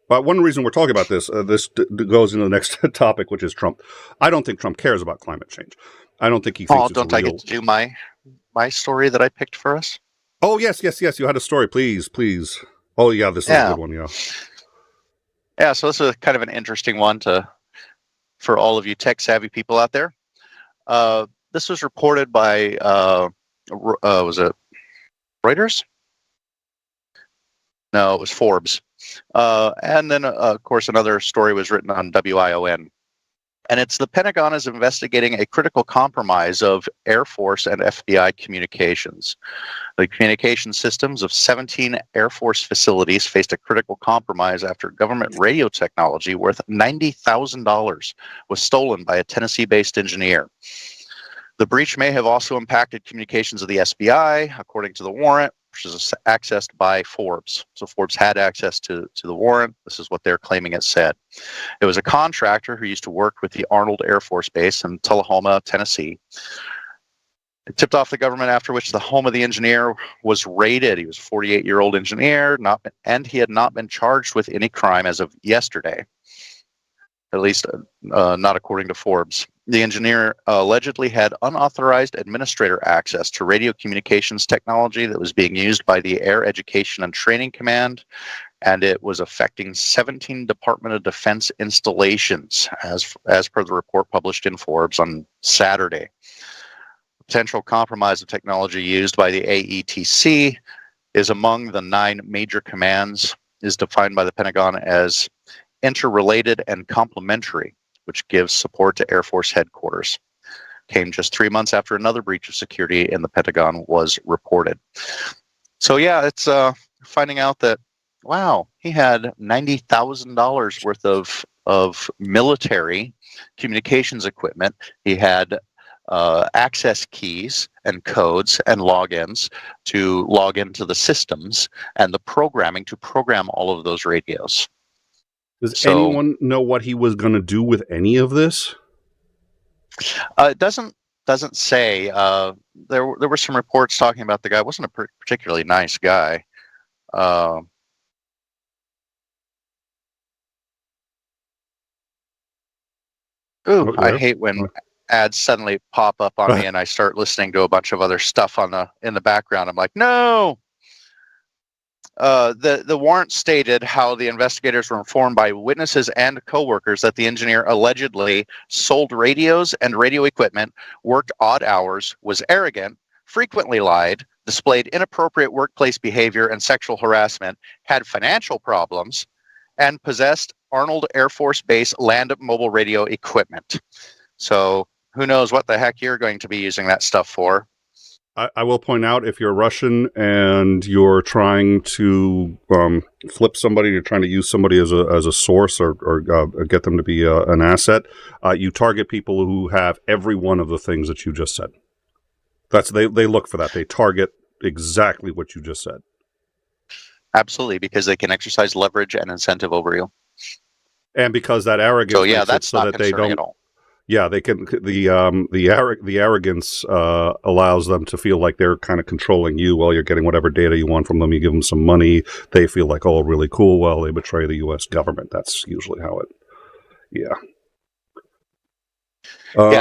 One reason we're talking about this, goes into the next topic, which is Trump. I don't think Trump cares about climate change. I don't think he thinks it's real. I get to do my story that I picked for us? Oh, yes. You had a story. Please. Oh, yeah, this is a good one, yeah. Yeah, so this is kind of an interesting one for all of you tech-savvy people out there. This was reported by, was it Reuters? No, it was Forbes. And then, of course, another story was written on WION. And it's the Pentagon is investigating a critical compromise of Air Force and FBI communications. The communication systems of 17 Air Force facilities faced a critical compromise after government radio technology worth $90,000 was stolen by a Tennessee-based engineer. The breach may have also impacted communications of the SBI, according to the warrant, which is accessed by Forbes. So Forbes had access to the warrant. This is what they're claiming it said. It was a contractor who used to work with the Arnold Air Force Base in Tullahoma, Tennessee. It tipped off the government, after which the home of the engineer was raided. He was a 48-year-old engineer, and he had not been charged with any crime as of yesterday, at least not according to Forbes. The engineer allegedly had unauthorized administrator access to radio communications technology that was being used by the Air Education and Training Command, and it was affecting 17 Department of Defense installations, as per the report published in Forbes on Saturday. Potential compromise of technology used by the AETC is among the 9 major commands, is defined by the Pentagon as interrelated and complementary, which gives support to Air Force headquarters. Came just 3 months after another breach of security in the Pentagon was reported. So yeah, it's finding out that, wow, he had $90,000 worth of military communications equipment. He had access keys and codes and logins to log into the systems and the programming to program all of those radios. Does anyone know what he was going to do with any of this? It doesn't say. There were some reports talking about the guy wasn't a particularly nice guy. I hate when ads suddenly pop up on me and I start listening to a bunch of other stuff in the background. I'm like, no. The warrant stated how the investigators were informed by witnesses and coworkers that the engineer allegedly sold radios and radio equipment, worked odd hours, was arrogant, frequently lied, displayed inappropriate workplace behavior and sexual harassment, had financial problems, and possessed Arnold Air Force Base land mobile radio equipment. So who knows what the heck you're going to be using that stuff for. I will point out, if you're Russian and you're trying to flip somebody, you're trying to use somebody as a source or get them to be an asset, you target people who have every one of the things that you just said. They look for that. They target exactly what you just said. Absolutely, because they can exercise leverage and incentive over you. And because that arrogance, so yeah, that's not concerning at all. Yeah, they can. The arrogance allows them to feel like they're kind of controlling you while you're getting whatever data you want from them. You give them some money, they feel like, oh, really cool. Well, they betray the U.S. government. That's usually how it. Yeah.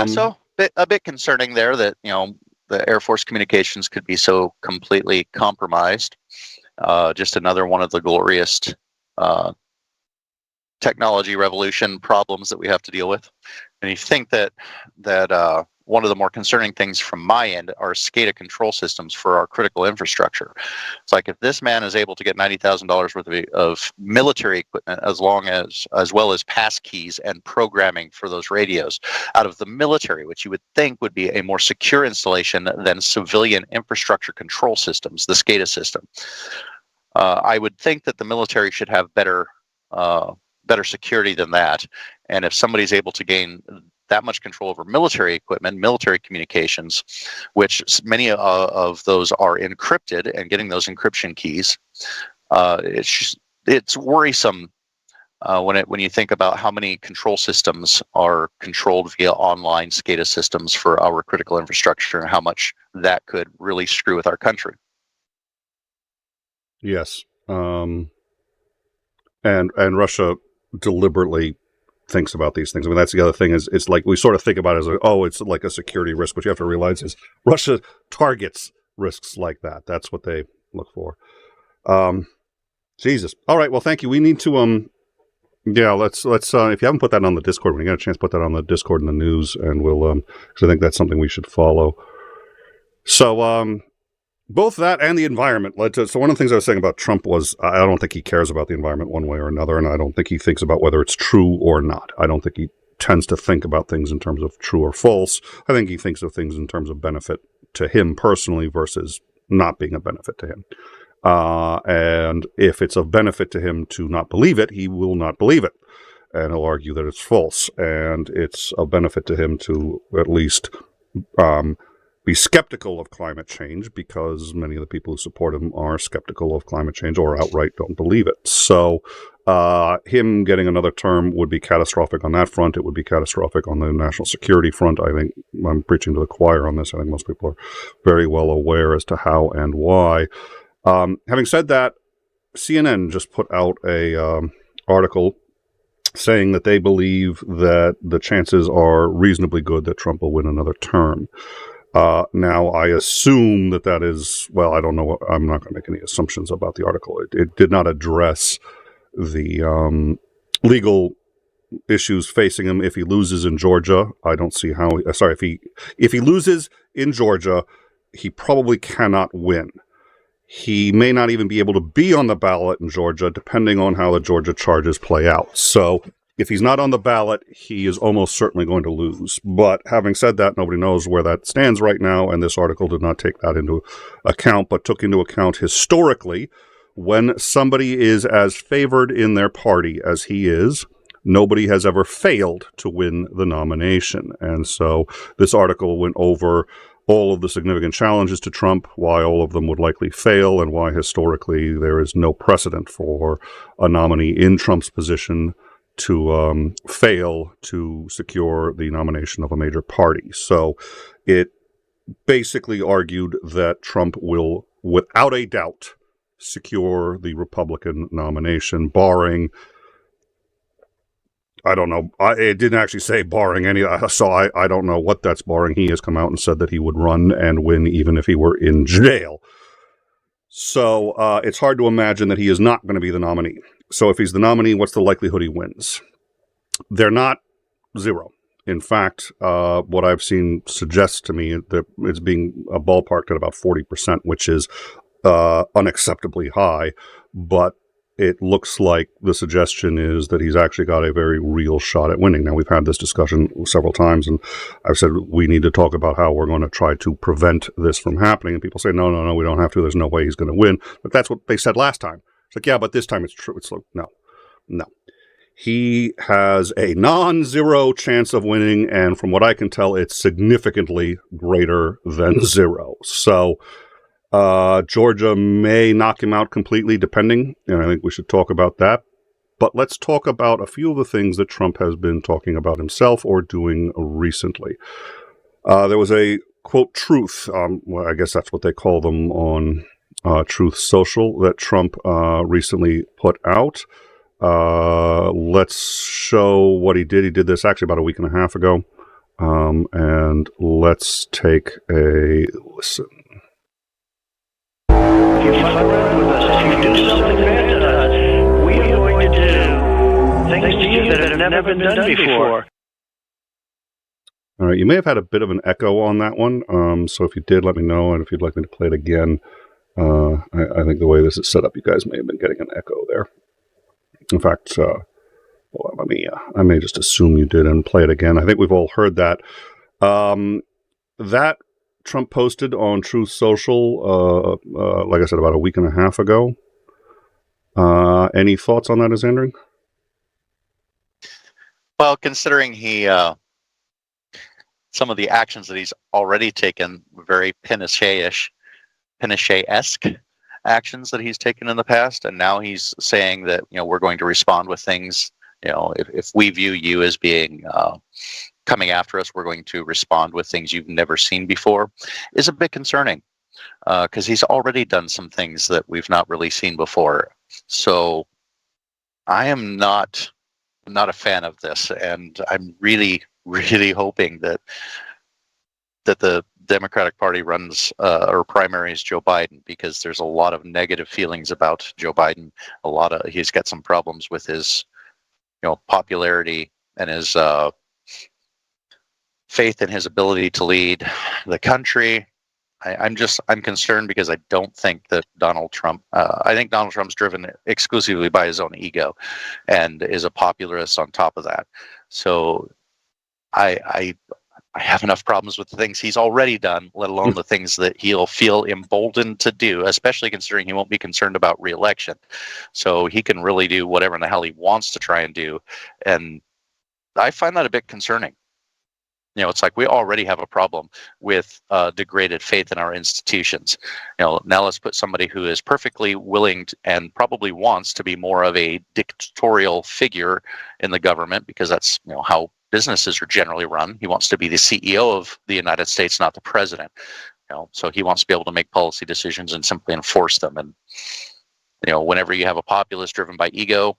So a bit concerning there that the Air Force communications could be so completely compromised. Just another one of the glorious technology revolution problems that we have to deal with. And you think that one of the more concerning things from my end are SCADA control systems for our critical infrastructure. It's like, if this man is able to get $90,000 worth of military equipment, as well as pass keys and programming for those radios out of the military, which you would think would be a more secure installation than civilian infrastructure control systems, the SCADA system. I would think that the military should have better security than that. And if somebody's able to gain that much control over military equipment, military communications, which many of those are encrypted, and getting those encryption keys, it's worrisome when you think about how many control systems are controlled via online SCADA systems for our critical infrastructure, and how much that could really screw with our country. Yes. And Russia deliberately thinks about these things. I mean, that's the other thing, is it's like we sort of think about it as it's like a security risk. What you have to realize is Russia targets risks like that. That's what they look for. Jesus. All right. Well, thank you. We need to let's if you haven't put that on the Discord, when you get a chance, put that on the Discord and the news, and we'll because I think that's something we should follow. So both that and the environment led to. So one of the things I was saying about Trump was, I don't think he cares about the environment one way or another, and I don't think he thinks about whether it's true or not. I don't think he tends to think about things in terms of true or false. I think he thinks of things in terms of benefit to him personally versus not being a benefit to him. And if it's of benefit to him to not believe it, he will not believe it, and he'll argue that it's false. And it's a benefit to him to at least be skeptical of climate change, because many of the people who support him are skeptical of climate change or outright don't believe it. So him getting another term would be catastrophic on that front. It would be catastrophic on the national security front. I think I'm preaching to the choir on this. I think most people are very well aware as to how and why. Having said that, CNN just put out a article saying that they believe that the chances are reasonably good that Trump will win another term. Now, I assume that is, well, I don't know. I'm not going to make any assumptions about the article. It did not address the legal issues facing him if he loses in Georgia. I don't see how. If he loses in Georgia, he probably cannot win. He may not even be able to be on the ballot in Georgia, depending on how the Georgia charges play out. So if he's not on the ballot, he is almost certainly going to lose. But having said that, nobody knows where that stands right now, and this article did not take that into account, but took into account historically, when somebody is as favored in their party as he is, nobody has ever failed to win the nomination. And so this article went over all of the significant challenges to Trump, why all of them would likely fail, and why historically there is no precedent for a nominee in Trump's position to fail to secure the nomination of a major party. So it basically argued that Trump will, without a doubt, secure the Republican nomination, barring, I don't know, it didn't actually say barring any, so I don't know what that's barring. He has come out and said that he would run and win even if he were in jail. So it's hard to imagine that he is not going to be the nominee. So if he's the nominee, what's the likelihood he wins? They're not zero. In fact, what I've seen suggests to me that it's being ballparked at about 40%, which is unacceptably high. But it looks like the suggestion is that he's actually got a very real shot at winning. Now, we've had this discussion several times, and I've said we need to talk about how we're going to try to prevent this from happening. And people say, no, we don't have to. There's no way he's going to win. But that's what they said last time. It's like, yeah, but this time it's true. It's like, no. He has a non-zero chance of winning, and from what I can tell, it's significantly greater than zero. So Georgia may knock him out completely, depending, and I think we should talk about that. But let's talk about a few of the things that Trump has been talking about himself or doing recently. There was a, quote, truth, well, I guess that's what they call them on Truth Social, that Trump recently put out. Let's show what he did. He did this actually about a week and a half ago. And let's take a listen. If you fuck around with us, if you do something bad to us, we are going to do things to you that have never been done before. All right, you may have had a bit of an echo on that one, so if you did, let me know, and if you'd like me to play it again, I think the way this is set up, you guys may have been getting an echo there. In fact, well, I may just assume you did and play it again. I think we've all heard that. That Trump posted on Truth Social, like I said, about a week and a half ago. Any thoughts on that, Xandring? Well, considering some of the actions that he's already taken, very Pinochet-esque actions that he's taken in the past, and now he's saying that, we're going to respond with things. If we view you as being coming after us, we're going to respond with things you've never seen before, is a bit concerning, because he's already done some things that we've not really seen before. So I am not a fan of this, and I'm really hoping that the Democratic Party runs or primaries Joe Biden, because there's a lot of negative feelings about Joe Biden. He's got some problems with his popularity and his faith in his ability to lead the country. I'm concerned because I don't think that Donald Trump. I think Donald Trump's driven exclusively by his own ego, and is a popularist on top of that. So I have enough problems with the things he's already done, let alone the things that he'll feel emboldened to do, especially considering he won't be concerned about re-election. So he can really do whatever in the hell he wants to try and do. And I find that a bit concerning. It's like we already have a problem with degraded faith in our institutions. Now let's put somebody who is perfectly willing and probably wants to be more of a dictatorial figure in the government, because that's how businesses are generally run. He wants to be the CEO of the United States, not the president. So he wants to be able to make policy decisions and simply enforce them. And whenever you have a populace driven by ego,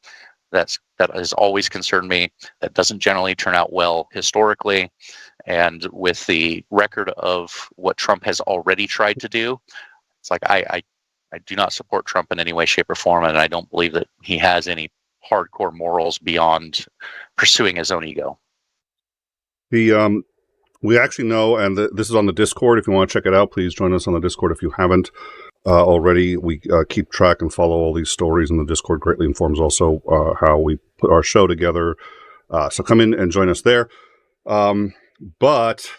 that has always concerned me. That doesn't generally turn out well historically. And with the record of what Trump has already tried to do, it's like I do not support Trump in any way, shape, or form, and I don't believe that he has any hardcore morals beyond pursuing his own ego. We actually know, and this is on the Discord. If you want to check it out, please join us on the Discord if you haven't already. We keep track and follow all these stories, and the Discord greatly informs also how we put our show together. So come in and join us there. But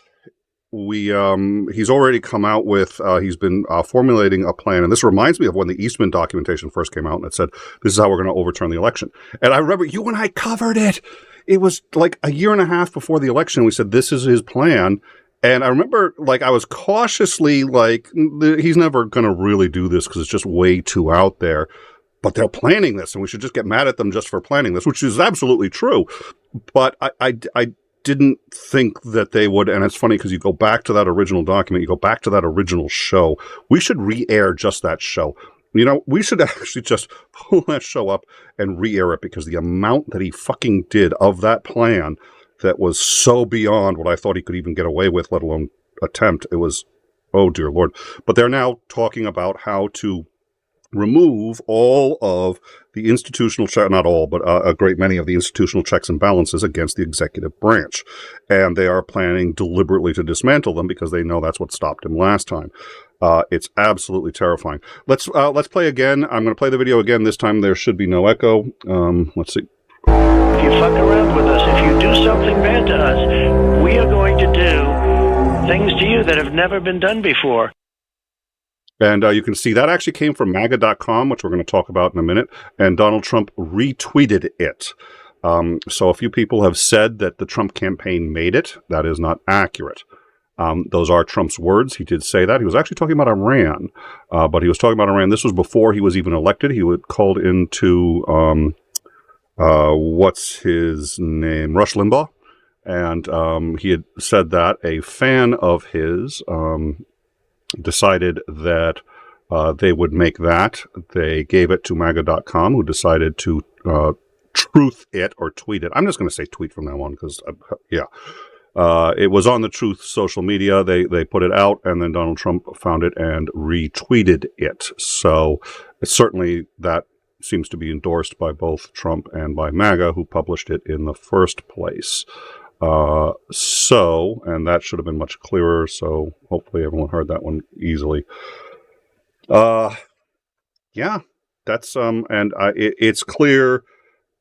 he's already come out with, he's been formulating a plan. And this reminds me of when the Eastman documentation first came out, and it said, this is how we're going to overturn the election. And I remember you and I covered it. It was like a year and a half before the election. We said, this is his plan. And I remember, I was cautiously he's never going to really do this because it's just way too out there. But they're planning this, and we should just get mad at them just for planning this, which is absolutely true. But I didn't think that they would. And it's funny because you go back to that original document, you go back to that original show. We should re-air just that show. We should actually just pull that show up and re-air it, because the amount that he fucking did of that plan that was so beyond what I thought he could even get away with, let alone attempt. It was, oh dear Lord. But they're now talking about how to remove all of the institutional not all, but a great many of the institutional checks and balances against the executive branch. And they are planning deliberately to dismantle them because they know that's what stopped him last time. It's absolutely terrifying. Let's play again. I'm going to play the video again. This time there should be no echo. Let's see. If you fuck around with us, if you do something bad to us, we are going to do things to you that have never been done before. And you can see that actually came from MAGA.com, which we're going to talk about in a minute. And Donald Trump retweeted it. So a few people have said that the Trump campaign made it. That is not accurate. Those are Trump's words. He did say that. He was actually talking about Iran. But he was talking about Iran. This was before he was even elected. He was called into, what's his name? Rush Limbaugh. And he had said that a fan of his decided that they would make that. They gave it to MAGA.com, who decided to truth it or tweet it. I'm just going to say tweet from now on because, it was on the Truth social media. They put it out, and then Donald Trump found it and retweeted it. So certainly that seems to be endorsed by both Trump and by MAGA, who published it in the first place. So, and that should have been much clearer, so hopefully everyone heard that one easily. Yeah, that's, it's clear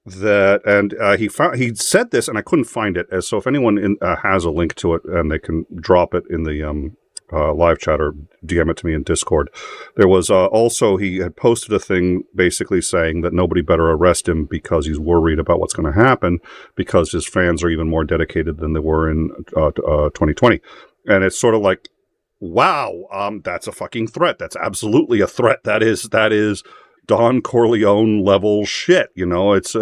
that, and he said this, and I couldn't find it, so if anyone has a link to it, and they can drop it in the live chat or DM it to me in Discord. There was also, he had posted a thing basically saying that nobody better arrest him because he's worried about what's going to happen, because his fans are even more dedicated than they were in 2020. And it's sort of like, wow, that's a fucking threat. That's absolutely a threat. That is Don Corleone level shit. You know, it's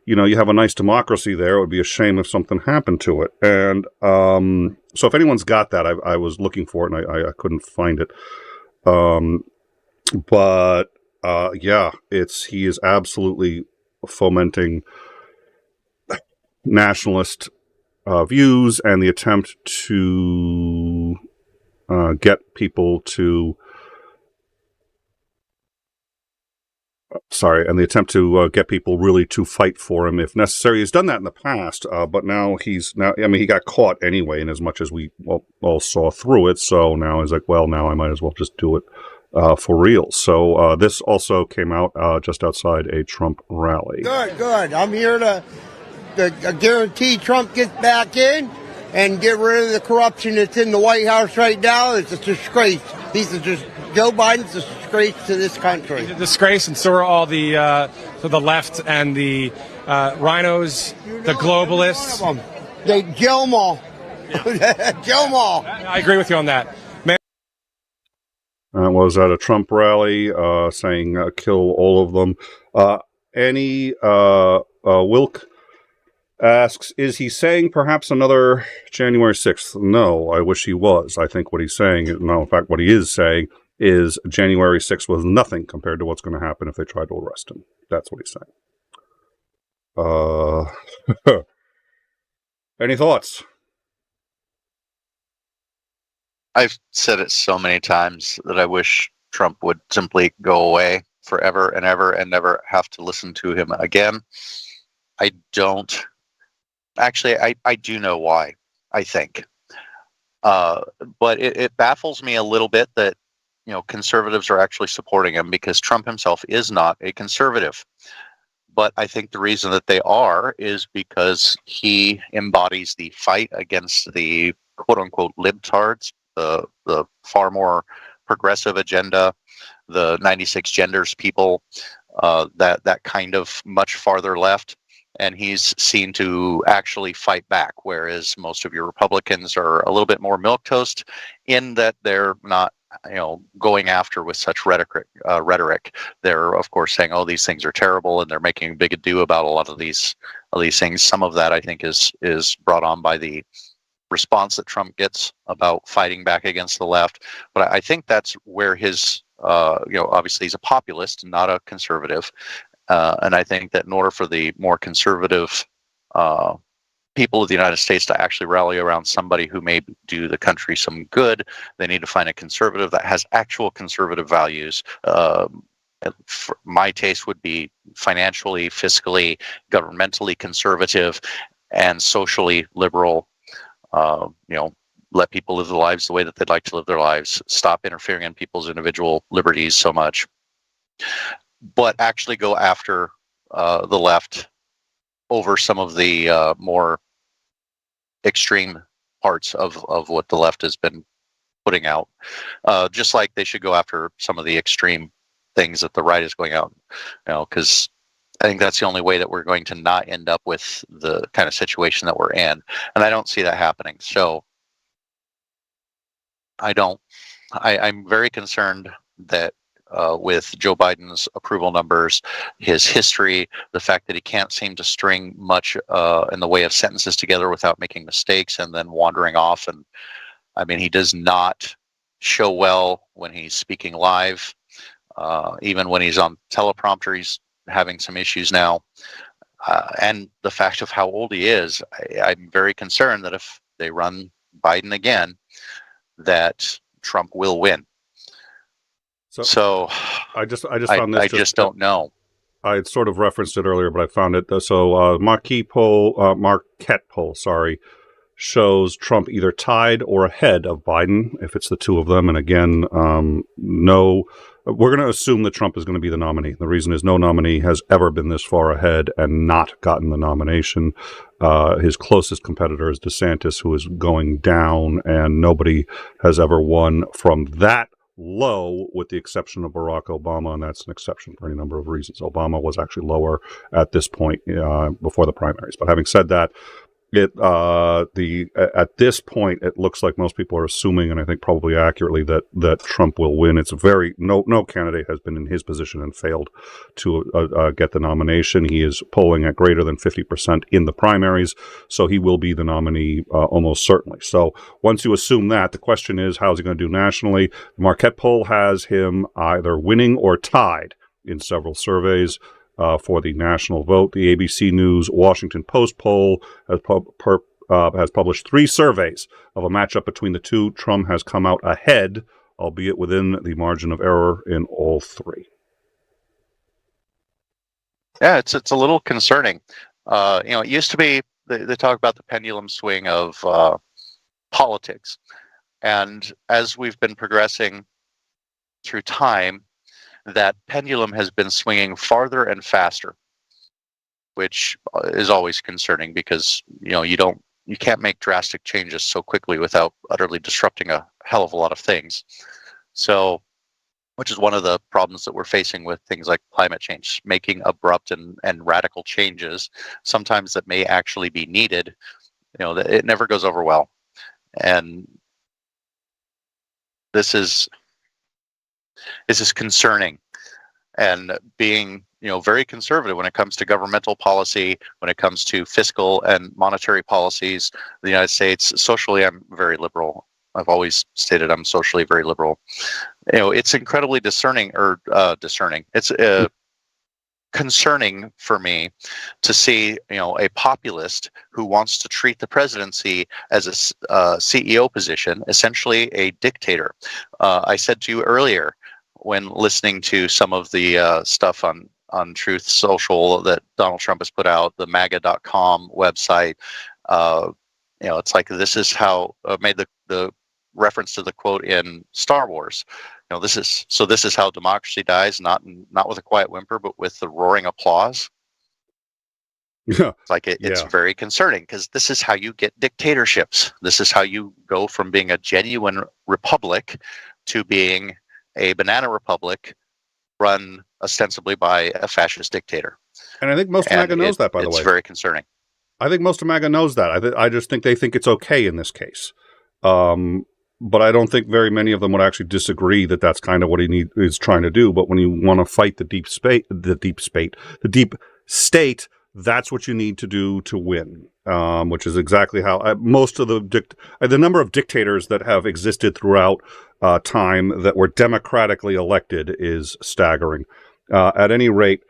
you have a nice democracy there. It would be a shame if something happened to it. And so if anyone's got that, I was looking for it and I couldn't find it. But yeah, he is absolutely fomenting nationalist views and the attempt to get people to get people really to fight for him if necessary. He's done that in the past, but now he got caught anyway, in as much as we all saw through it. So now he's like, well, now I might as well just do it for real. So this also came out just outside a Trump rally. Good. I'm here to guarantee Trump gets back in and get rid of the corruption that's in the White House right now. It's a disgrace. Joe Biden's a disgrace to this country. He's a disgrace, and so are all the left and the rhinos, the globalists. They kill them all. Yeah. Kill them all. I agree with you on that. Was at a Trump rally saying kill all of them. Wilk asks, is he saying perhaps another January 6th? No, I wish he was. I think what he's saying, no, in fact, what he is saying is January 6th was nothing compared to what's going to happen if they try to arrest him. That's what he's saying. Any thoughts? I've said it so many times that I wish Trump would simply go away forever and ever and never have to listen to him again. I don't. Actually, I do know why, I think. But it baffles me a little bit that, conservatives are actually supporting him, because Trump himself is not a conservative. But I think the reason that they are is because he embodies the fight against the quote-unquote libtards, the far more progressive agenda, the 96 genders people, that kind of much farther left. And he's seen to actually fight back, whereas most of your Republicans are a little bit more milquetoast in that they're not, going after with such rhetoric. They're, of course, saying, "Oh, these things are terrible," and they're making a big ado about a lot of these things. Some of that, I think, is brought on by the response that Trump gets about fighting back against the left. But I think that's where his, obviously he's a populist, not a conservative. And I think that in order for the more conservative people of the United States to actually rally around somebody who may do the country some good, they need to find a conservative that has actual conservative values. My taste would be financially, fiscally, governmentally conservative, and socially liberal. Let people live their lives the way that they'd like to live their lives. Stop interfering in people's individual liberties so much. But actually go after the left over some of the more extreme parts of what the left has been putting out. Just like they should go after some of the extreme things that the right is going out, because I think that's the only way that we're going to not end up with the kind of situation that we're in. And I don't see that happening. So I'm very concerned that with Joe Biden's approval numbers, his history, the fact that he can't seem to string much in the way of sentences together without making mistakes and then wandering off. And I mean, he does not show well when he's speaking live. Even when he's on teleprompter, he's having some issues now. And the fact of how old he is, I'm very concerned that if they run Biden again, that Trump will win. So I just found this. I just don't know. I had sort of referenced it earlier, but I found it. So Marquette poll, shows Trump either tied or ahead of Biden, if it's the two of them. And again, no, we're going to assume that Trump is going to be the nominee. The reason is no nominee has ever been this far ahead and not gotten the nomination. His closest competitor is DeSantis, who is going down, and nobody has ever won from that low, with the exception of Barack Obama, and that's an exception for any number of reasons. Obama was actually lower at this point before the primaries. But having said that, at this point, it looks like most people are assuming, and I think probably accurately, that Trump will win. It's no candidate has been in his position and failed to get the nomination. He is polling at greater than 50% in the primaries, so he will be the nominee almost certainly. So once you assume that, the question is, how's he going to do nationally? The Marquette poll has him either winning or tied in several surveys. For the national vote, the ABC News Washington Post poll has published 3 surveys of a matchup between the two. Trump has come out ahead, albeit within the margin of error, in all 3. Yeah, it's a little concerning. It used to be they talk about the pendulum swing of politics, and as we've been progressing through time, that pendulum has been swinging farther and faster, which is always concerning because you can't make drastic changes so quickly without utterly disrupting a hell of a lot of things. So, which is one of the problems that we're facing with things like climate change, making abrupt and radical changes, sometimes that may actually be needed. It never goes over well, and this is concerning. And being very conservative when it comes to governmental policy, when it comes to fiscal and monetary policies, the United States, socially, I'm very liberal. I've always stated I'm socially very liberal. It's incredibly discerning. It's concerning for me to see a populist who wants to treat the presidency as a CEO position, essentially a dictator. I said to you earlier, when listening to some of the stuff on Truth Social that Donald Trump has put out, the MAGA.com website, it's like this is how made the reference to the quote in Star Wars. This is how democracy dies, not with a quiet whimper, but with the roaring applause. Yeah, it's very concerning because this is how you get dictatorships. This is how you go from being a genuine republic to being a banana republic run ostensibly by a fascist dictator. And I think most of MAGA knows that, by the way. It's very concerning. I think most of MAGA knows that. I just think they think it's okay in this case. But I don't think very many of them would actually disagree that that's kind of what he is trying to do. But when you want to fight the deep state, that's what you need to do to win, which is exactly how most of the number of dictators that have existed throughout time that were democratically elected is staggering. At any rate,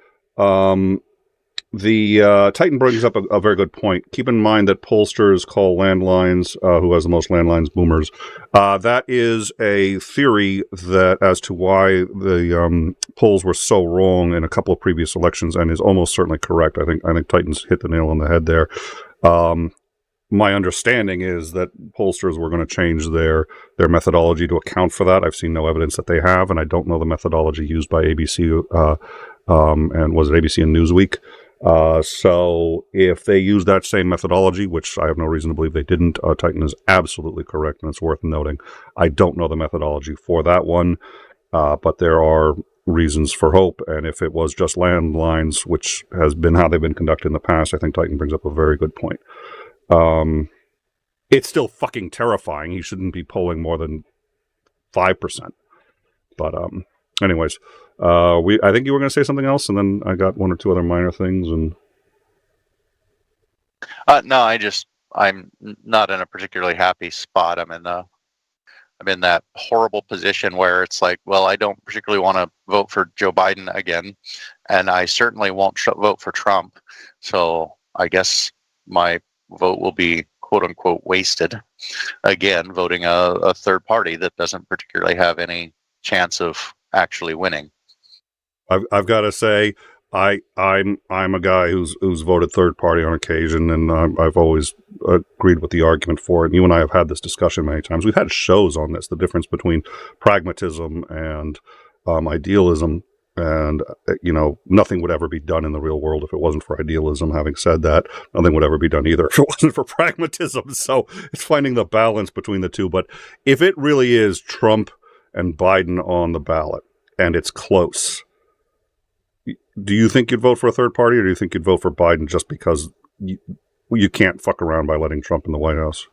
the Titan brings up a very good point. Keep in mind that pollsters call landlines, who has the most landlines, boomers. That is a theory that as to why the polls were so wrong in a couple of previous elections, and is almost certainly correct. I think Titans hit the nail on the head there. My understanding is that pollsters were going to change their methodology to account for that. I've seen no evidence that they have, and I don't know the methodology used by ABC and was it ABC and Newsweek. So if they use that same methodology, which I have no reason to believe they didn't, Titan is absolutely correct, and it's worth noting. I don't know the methodology for that one, but there are reasons for hope, and if it was just landlines, which has been how they've been conducted in the past, I think Titan brings up a very good point. It's still fucking terrifying. He shouldn't be polling more than 5%. But anyways, I think you were going to say something else, and then I got one or two other minor things. And no, I'm not in a particularly happy spot. I'm in that horrible position where it's like, well, I don't particularly want to vote for Joe Biden again, and I certainly won't vote for Trump. So I guess my vote will be quote unquote wasted again, voting a third party that doesn't particularly have any chance of actually winning. I've got to say, I'm a guy who's voted third party on occasion, and I've always agreed with the argument for it. And you and I have had this discussion many times. We've had shows on this, the difference between pragmatism and idealism. And, nothing would ever be done in the real world if it wasn't for idealism. Having said that, nothing would ever be done either if it wasn't for pragmatism. So it's finding the balance between the two. But if it really is Trump and Biden on the ballot, and it's close, do you think you'd vote for a third party, or do you think you'd vote for Biden just because you can't fuck around by letting Trump in the White House?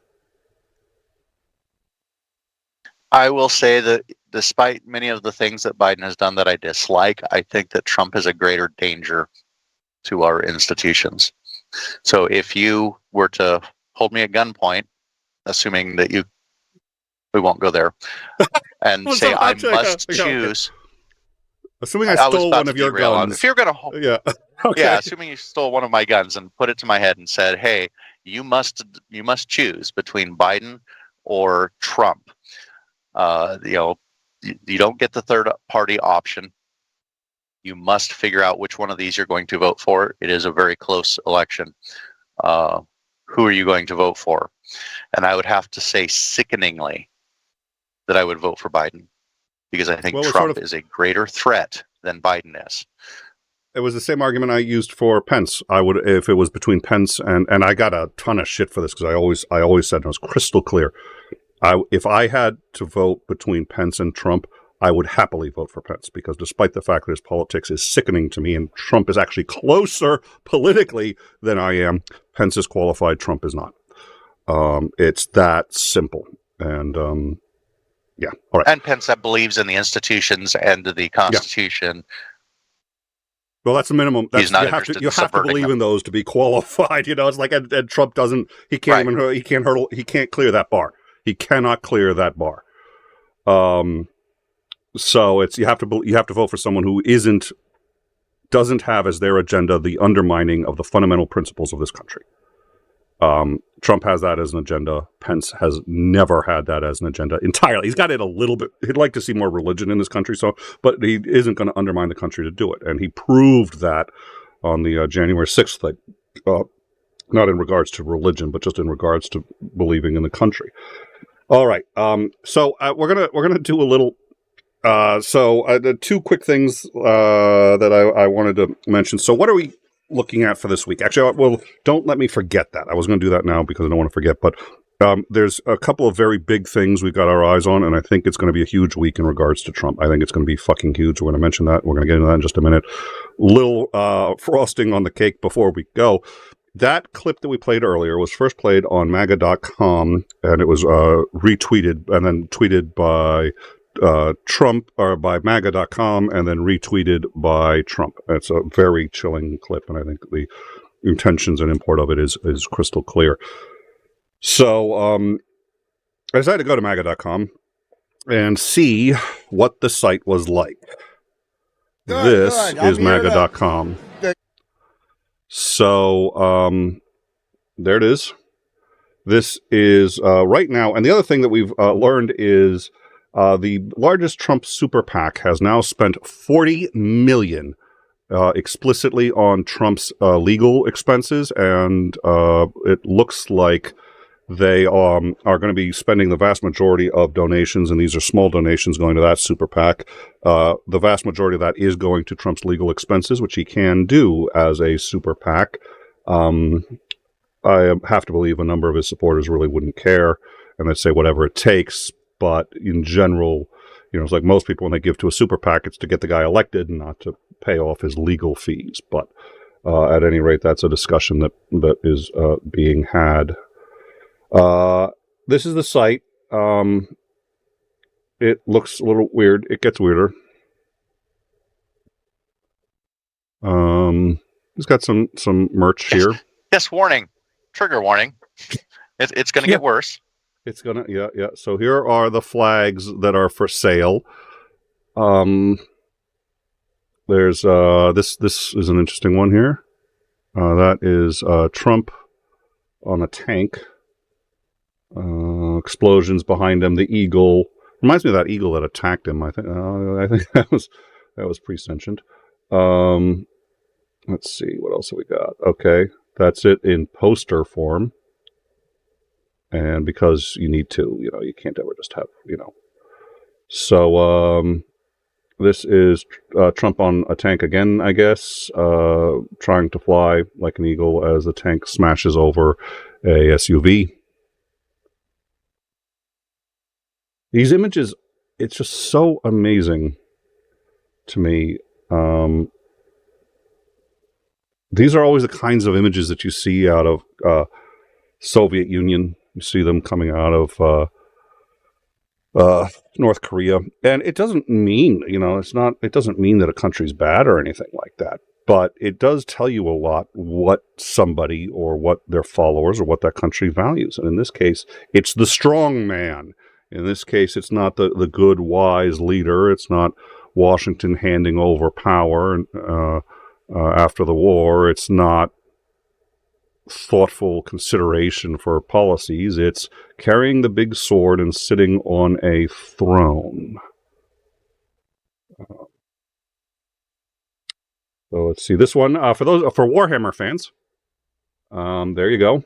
I will say that despite many of the things that Biden has done that I dislike, I think that Trump is a greater danger to our institutions. So if you were to hold me at gunpoint, assuming that we won't go there, and say I must choose. Assuming I stole one of your guns. If you're going to, yeah, okay. Yeah, assuming you stole one of my guns and put it to my head and said, "Hey, you must choose between Biden or Trump." You don't get the third party option. You must figure out which one of these you're going to vote for. It is a very close election. Who are you going to vote for? And I would have to say sickeningly that I would vote for Biden, because I think Trump is a greater threat than Biden is. It was the same argument I used for Pence. I would, if it was between Pence and I got a ton of shit for this because I always said, and it was crystal clear, if I had to vote between Pence and Trump, I would happily vote for Pence, because despite the fact that his politics is sickening to me and Trump is actually closer politically than I am, Pence is qualified, Trump is not. It's that simple. And yeah, all right. And Pence that believes in the institutions and the Constitution. Yeah. Well, that's the minimum. He's not you have to believe in those to be qualified. It's like, and Trump doesn't. He can't even. He can't hurdle. He can't clear that bar. He cannot clear that bar. So you have to vote for someone who doesn't have as their agenda the undermining of the fundamental principles of this country. Trump has that as an agenda. Pence has never had that as an agenda entirely. He's got it a little bit. He'd like to see more religion in this country, but he isn't going to undermine the country to do it. And he proved that on the January 6th thing, not in regards to religion, but just in regards to believing in the country. All right. So we're gonna do a little. The two quick things that I wanted to mention. So what are we looking at for this week? Actually, well, don't let me forget that. I was going to do that now because I don't want to forget. But there's a couple of very big things we've got our eyes on, and I think it's going to be a huge week in regards to Trump. I think it's going to be fucking huge. We're going to mention that. We're going to get into that in just a minute. Little frosting on the cake before we go. That clip that we played earlier was first played on MAGA.com, and it was retweeted and then tweeted by Trump, or by MAGA.com, and then retweeted by Trump. It's a very chilling clip, and I think the intentions and import of it is crystal clear. So I decided to go to MAGA.com and see what the site was like. This is MAGA.com. So there it is. This is right now, and the other thing that we've learned is the largest Trump super PAC has now spent $40 million explicitly on Trump's legal expenses, and it looks like they are going to be spending the vast majority of donations, and these are small donations going to that super PAC. The vast majority of that is going to Trump's legal expenses, which he can do as a super PAC. I have to believe a number of his supporters really wouldn't care, and they'd say whatever it takes. But in general, it's like most people when they give to a super PAC, it's to get the guy elected and not to pay off his legal fees. But at any rate, that's a discussion that is being had. This is the site. It looks a little weird. It gets weirder. He's got some merch here. Yes, warning. Trigger warning. It's going to get worse. It's gonna, yeah. So here are the flags that are for sale. There's this is an interesting one here. That is Trump on a tank. Explosions behind him. The eagle reminds me of that eagle that attacked him. I think that was prescient. Let's see, what else have we got? Okay, that's it in poster form. And because you need to, you can't ever just have, So, this is Trump on a tank again, I guess, trying to fly like an eagle as the tank smashes over a SUV. These images, it's just so amazing to me. These are always the kinds of images that you see out of Soviet Union. You see them coming out of North Korea, and it doesn't mean, it doesn't mean that a country's bad or anything like that, but it does tell you a lot what somebody or what their followers or what that country values. And in this case, it's the strong man. In this case, it's not the good, wise leader. It's not Washington handing over power after the war. It's not thoughtful consideration for policies. It's carrying the big sword and sitting on a throne. So let's see this one for Warhammer fans. There you go,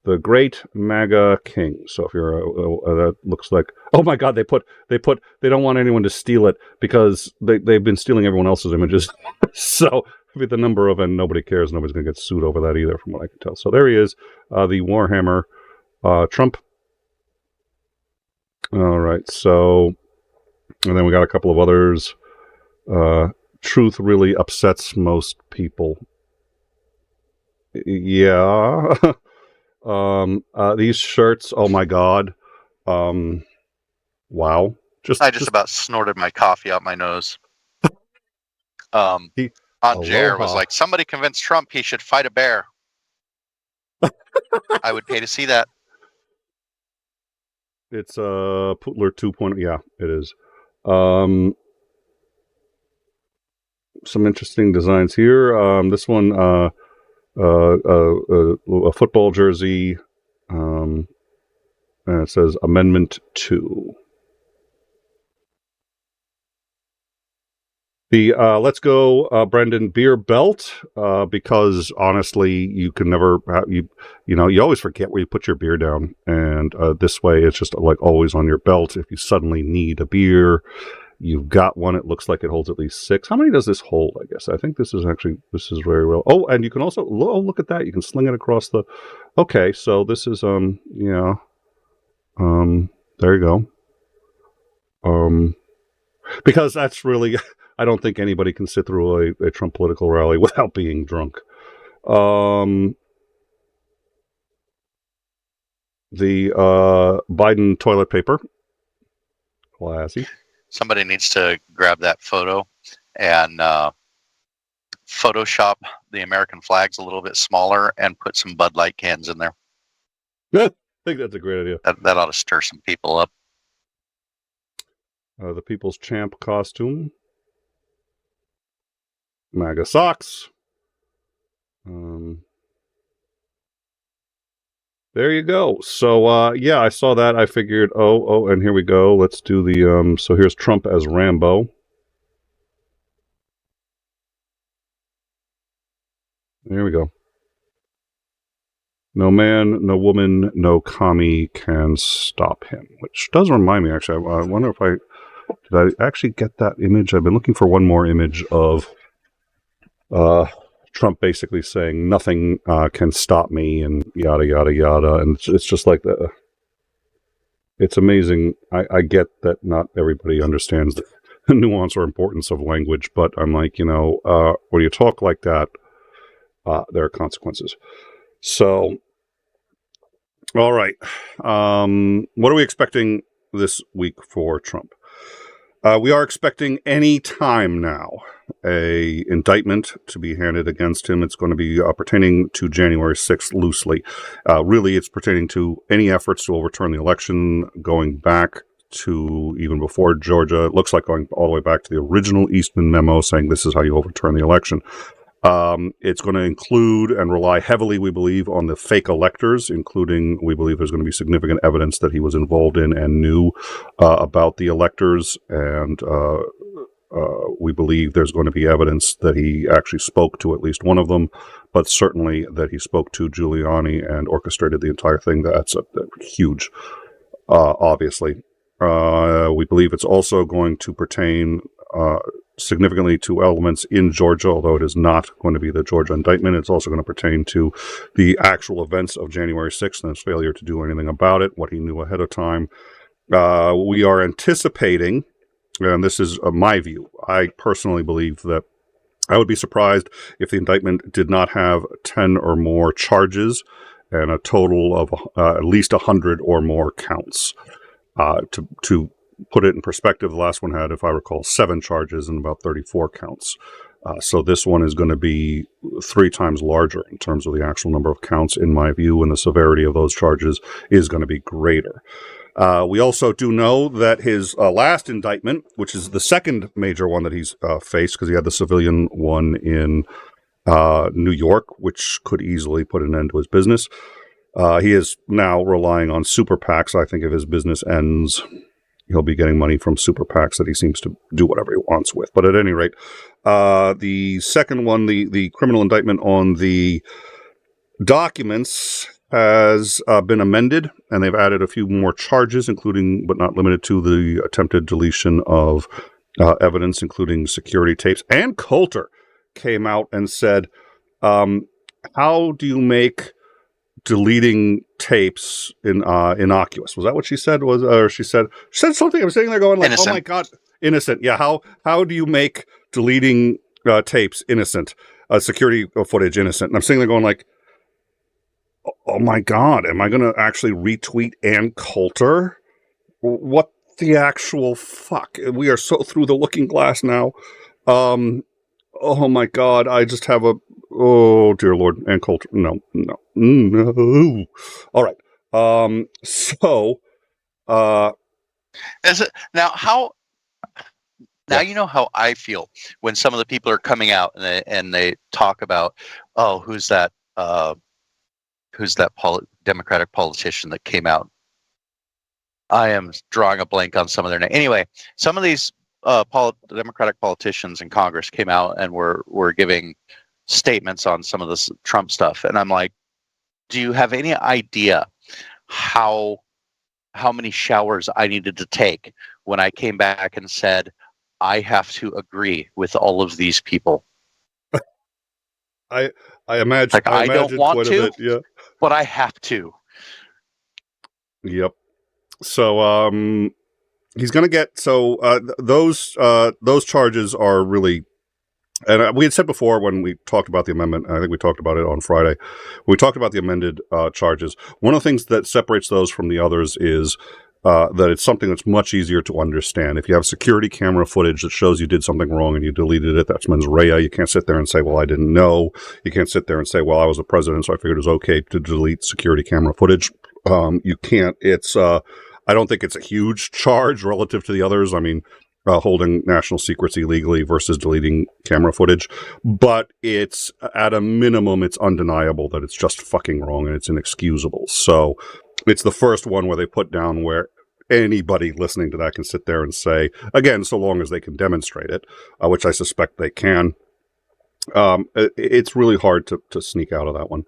the Great MAGA King. So if you're that looks like, oh my God, they don't want anyone to steal it because they've been stealing everyone else's images. So with the number of, and nobody cares, nobody's going to get sued over that either, from what I can tell. So there he is, the Warhammer Trump. All right, so, and then we got a couple of others. Truth really upsets most people. Yeah. These shirts, oh my God. Wow. I just about snorted my coffee out my nose. 𝐍𝐢𝐜𝐜𝐿 was like, somebody convinced Trump he should fight a bear. I would pay to see that. It's Putler 2.0. Yeah, it is. Some interesting designs here. This one, a football jersey, and it says Amendment 2. The Let's Go Brendan beer belt, because honestly, you can never you always forget where you put your beer down, and this way it's just like always on your belt. If you suddenly need a beer, you've got one. It looks like it holds at least 6. How many does this hold? I guess I think this is very well. Oh, and you can also look at that. You can sling it across the. Okay, so this is there you go. Because that's really. I don't think anybody can sit through a Trump political rally without being drunk. The Biden toilet paper. Classy. Somebody needs to grab that photo and Photoshop the American flags a little bit smaller and put some Bud Light cans in there. I think that's a great idea. That ought to stir some people up. The People's Champ costume. MAGA socks. There you go. So, yeah, I saw that. I figured, and here we go. Let's do the, so here's Trump as Rambo. There we go. No man, no woman, no commie can stop him. Which does remind me, actually, I wonder if did I actually get that image? I've been looking for one more image of Trump basically saying nothing can stop me and yada yada yada, and it's just like it's amazing. I get that not everybody understands the nuance or importance of language, but I'm like, when you talk like that, there are consequences. So, all right, what are we expecting this week for Trump? We are expecting any time now a indictment to be handed against him. It's going to be pertaining to January 6th loosely. Really, it's pertaining to any efforts to overturn the election going back to even before Georgia. It looks like going all the way back to the original Eastman memo saying this is how you overturn the election. It's going to include and rely heavily, we believe, on the fake electors, including, we believe there's going to be significant evidence that he was involved in and knew about the electors, and we believe there's going to be evidence that he actually spoke to at least one of them, but certainly that he spoke to Giuliani and orchestrated the entire thing. That's a huge, obviously. We believe it's also going to pertain significantly to elements in Georgia, although it is not going to be the Georgia indictment. It's also going to pertain to the actual events of January 6th and his failure to do anything about it, what he knew ahead of time. We are anticipating, and this is my view, I personally believe that I would be surprised if the indictment did not have 10 or more charges and a total of at least 100 or more counts. To put it in perspective, the last one had, if I recall, 7 charges and about 34 counts. So this one is going to be 3 times larger in terms of the actual number of counts, in my view, and the severity of those charges is going to be greater. We also do know that his last indictment, which is the second major one that he's faced, because he had the civilian one in New York, which could easily put an end to his business. He is now relying on super PACs. I think if his business ends, he'll be getting money from super PACs that he seems to do whatever he wants with. But at any rate, the second one, the criminal indictment on the documents, has been amended, and they've added a few more charges, including but not limited to the attempted deletion of evidence, including security tapes. Ann Coulter came out and said, how do you make deleting tapes innocuous? Was that what she said? She said something. I'm sitting there going like, innocent. Oh my God, innocent. Yeah. How do you make deleting tapes innocent? Security footage innocent? And I'm sitting there going like, oh my God, am I going to actually retweet Ann Coulter? What the actual fuck? We are so through the looking glass now. Oh my God, I just have oh dear Lord, Ann Coulter. No. All right. Is it now how? Now you know how I feel when some of the people are coming out and they talk about, oh, who's that Democratic politician that came out? I am drawing a blank on some of their name. Anyway, some of these Democratic politicians in Congress came out and were giving statements on some of this Trump stuff, and I'm like, do you have any idea how many showers I needed to take when I came back and said I have to agree with all of these people? I imagine. Like, I don't want to, yeah, but I have to. Yep. So he's going to get those charges are really. And we had said before when we talked about the amendment, I think we talked about it on Friday, we talked about the amended charges. One of the things that separates those from the others is that it's something that's much easier to understand. If you have security camera footage that shows you did something wrong and you deleted it, that's mens rea. You can't sit there and say, well, I didn't know. You can't sit there and say, well, I was the president, so I figured it was okay to delete security camera footage. You can't. It's I don't think it's a huge charge relative to the others. I mean, holding national secrets illegally versus deleting camera footage. But it's, at a minimum, it's undeniable that it's just fucking wrong and it's inexcusable. So it's the first one where they put down where anybody listening to that can sit there and say, again, so long as they can demonstrate it, which I suspect they can. It's really hard to sneak out of that one.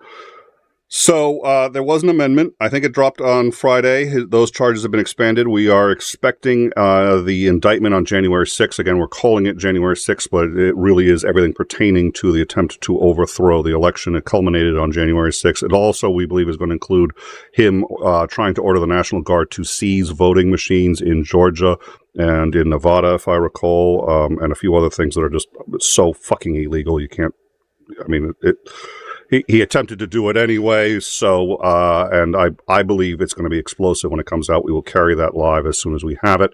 So there was an amendment. I think it dropped on Friday. Those charges have been expanded. We are expecting the indictment on January 6th. Again, we're calling it January 6th, but it really is everything pertaining to the attempt to overthrow the election. It culminated on January 6th. It also, we believe, is going to include him trying to order the National Guard to seize voting machines in Georgia and in Nevada, if I recall, and a few other things that are just so fucking illegal. You can't, I mean, He attempted to do it anyway, so, and I believe it's going to be explosive when it comes out. We will carry that live as soon as we have it.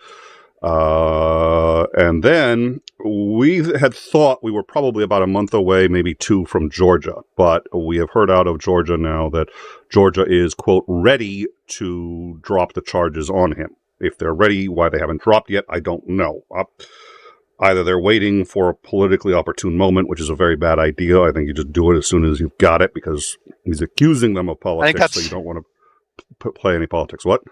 And then we had thought we were probably about a month away, maybe 2 from Georgia, but we have heard out of Georgia now that Georgia is, quote, ready to drop the charges on him. If they're ready, why they haven't dropped yet, I don't know. Either they're waiting for a politically opportune moment, which is a very bad idea. I think you just do it as soon as you've got it, because he's accusing them of politics, so you don't want to play any politics. What?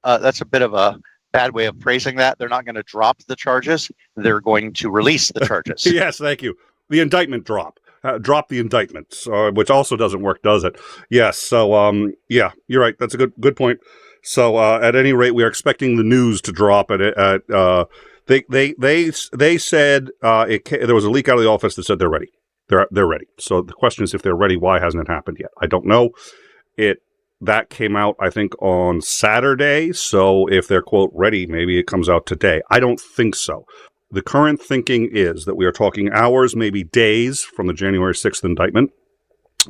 That's a bit of a bad way of phrasing that. They're not going to drop the charges. They're going to release the charges. Yes, thank you. The indictment drop. Drop the indictments, which also doesn't work, does it? Yes. So, yeah, you're right. That's a good point. So, at any rate, we are expecting the news to drop. They said there was a leak out of the office that said they're ready. They're ready. So the question is, if they're ready, why hasn't it happened yet? I don't know. That came out, I think, on Saturday. So if they're, quote, ready, maybe it comes out today. I don't think so. The current thinking is that we are talking hours, maybe days from the January 6th indictment.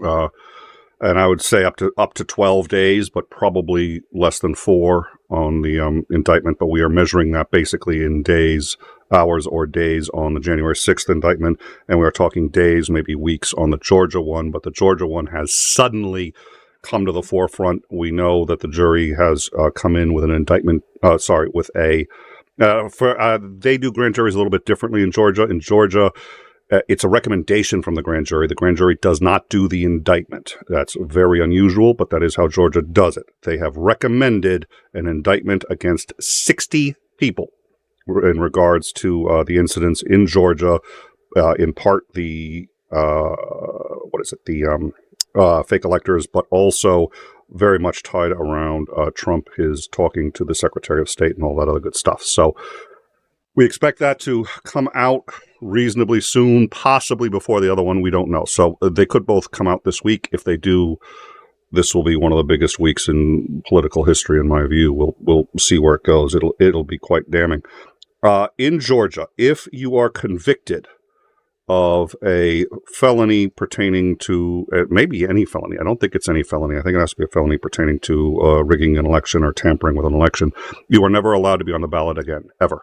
And I would say up to 12 days, but probably less than 4 on the indictment. But we are measuring that basically in days, hours or days on the January 6th indictment. And we are talking days, maybe weeks on the Georgia one. But the Georgia one has suddenly come to the forefront. We know that the jury has come in with an indictment, they do grand juries a little bit differently in Georgia. In Georgia, it's a recommendation from the grand jury. The grand jury does not do the indictment. That's very unusual, but that is how Georgia does it. They have recommended an indictment against 60 people in regards to the incidents in Georgia, in part the fake electors, but also very much tied around Trump, his talking to the Secretary of State and all that other good stuff. So we expect that to come out reasonably soon, possibly before the other one. We don't know. So they could both come out this week. If they do, this will be one of the biggest weeks in political history, in my view. We'll see where it goes. It'll be quite damning. In Georgia, if you are convicted of a felony pertaining to maybe any felony. I don't think it's any felony. I think it has to be a felony pertaining to rigging an election or tampering with an election. You are never allowed to be on the ballot again, ever.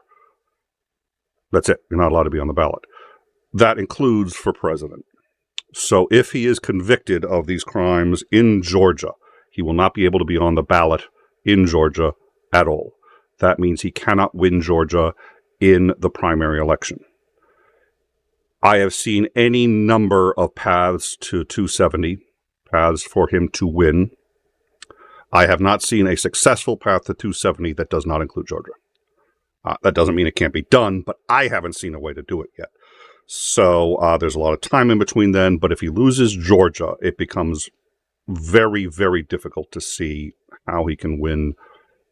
That's it. You're not allowed to be on the ballot. That includes for president. So if he is convicted of these crimes in Georgia, he will not be able to be on the ballot in Georgia at all. That means he cannot win Georgia in the primary election. I have seen any number of paths to 270, paths for him to win. I have not seen a successful path to 270 that does not include Georgia. That doesn't mean it can't be done, but I haven't seen a way to do it yet. So there's a lot of time in between then, but if he loses Georgia, it becomes very, very difficult to see how he can win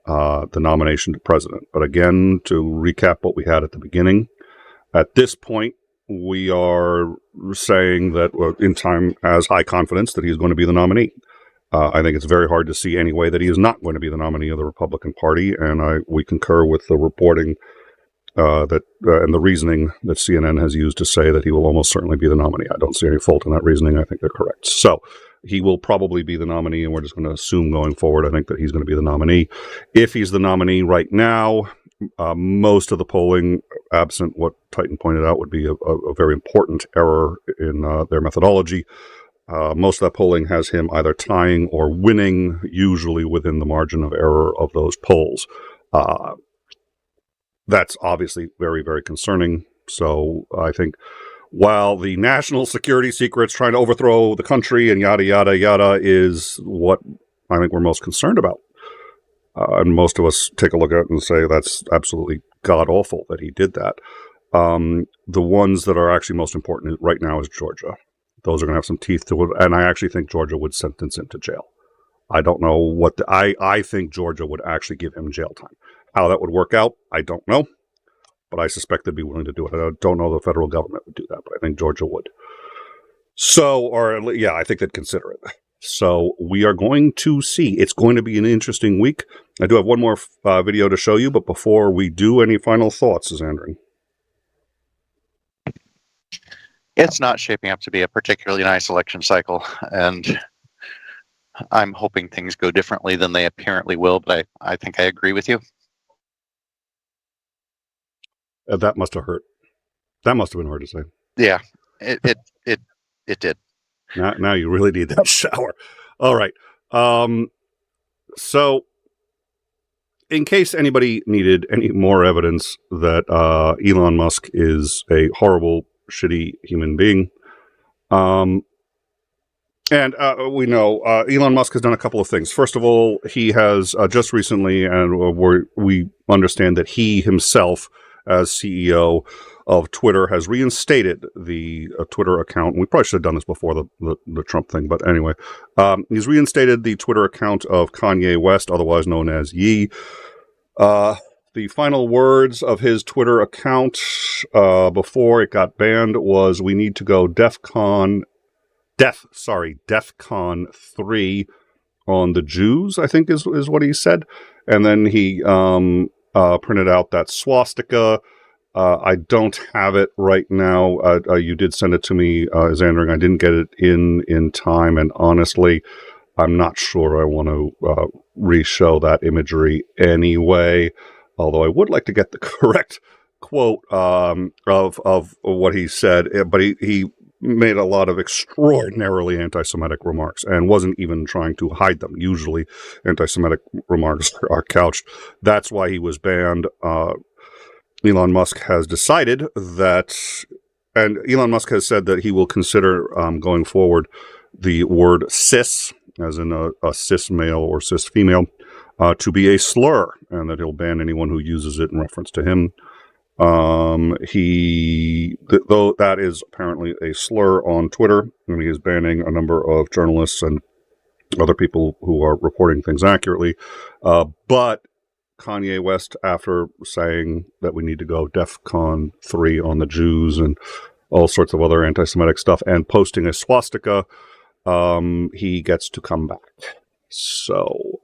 the nomination to president. But again, to recap what we had at the beginning, at this point, we are saying that in time has high confidence that he's going to be the nominee. I think it's very hard to see any way that he is not going to be the nominee of the Republican Party, and we concur with the reporting and the reasoning that CNN has used to say that he will almost certainly be the nominee. I don't see any fault in that reasoning. I think they're correct. So he will probably be the nominee, and we're just going to assume going forward, I think that he's going to be the nominee. If he's the nominee right now, most of the polling, absent what Titan pointed out, would be a very important error in their methodology. Most of that polling has him either tying or winning, usually within the margin of error of those polls. That's obviously very, very concerning. So I think while the national security secrets trying to overthrow the country and yada, yada, yada is what I think we're most concerned about. And most of us take a look at it and say that's absolutely god-awful that he did that. The ones that are actually most important right now is Georgia. Those are going to have some teeth to it, and I actually think Georgia would sentence him to jail. I don't know what I think Georgia would actually give him jail time. How that would work out, I don't know, but I suspect they'd be willing to do it. I don't know the federal government would do that, but I think Georgia would. I think they'd consider it. So we are going to see. It's going to be an interesting week. I do have one more video to show you, but before we do, any final thoughts, Xandring? It's not shaping up to be a particularly nice election cycle, and I'm hoping things go differently than they apparently will, but I think I agree with you. That must have hurt. That must have been hard to say. Yeah, it did. Now you really need that shower. All right. So in case anybody needed any more evidence that Elon Musk is a horrible, shitty human being, And we know Elon Musk has done a couple of things. First of all, he has just recently, and we understand that he himself, as CEO of Twitter, has reinstated the Twitter account. We probably should have done this before the Trump thing, but anyway. He's reinstated the Twitter account of Kanye West, otherwise known as Ye. The final words of his Twitter account before it got banned was, "We need to go DEFCON 3 on the Jews," I think is what he said. And then he printed out that swastika. I don't have it right now. You did send it to me, Xandring. I didn't get it in time, and honestly, I'm not sure I want to re-show that imagery anyway, although I would like to get the correct quote of what he said. But he made a lot of extraordinarily anti-Semitic remarks and wasn't even trying to hide them. Usually anti-Semitic remarks are couched. That's why he was banned. Elon Musk has decided that, and Elon Musk has said that he will consider going forward the word cis, as in a cis male or cis female, to be a slur, and that he'll ban anyone who uses it in reference to him. Though that is apparently a slur on Twitter, and he is banning a number of journalists and other people who are reporting things accurately. But Kanye West, after saying that we need to go DEFCON 3 on the Jews and all sorts of other anti-Semitic stuff, and posting a swastika, he gets to come back. So,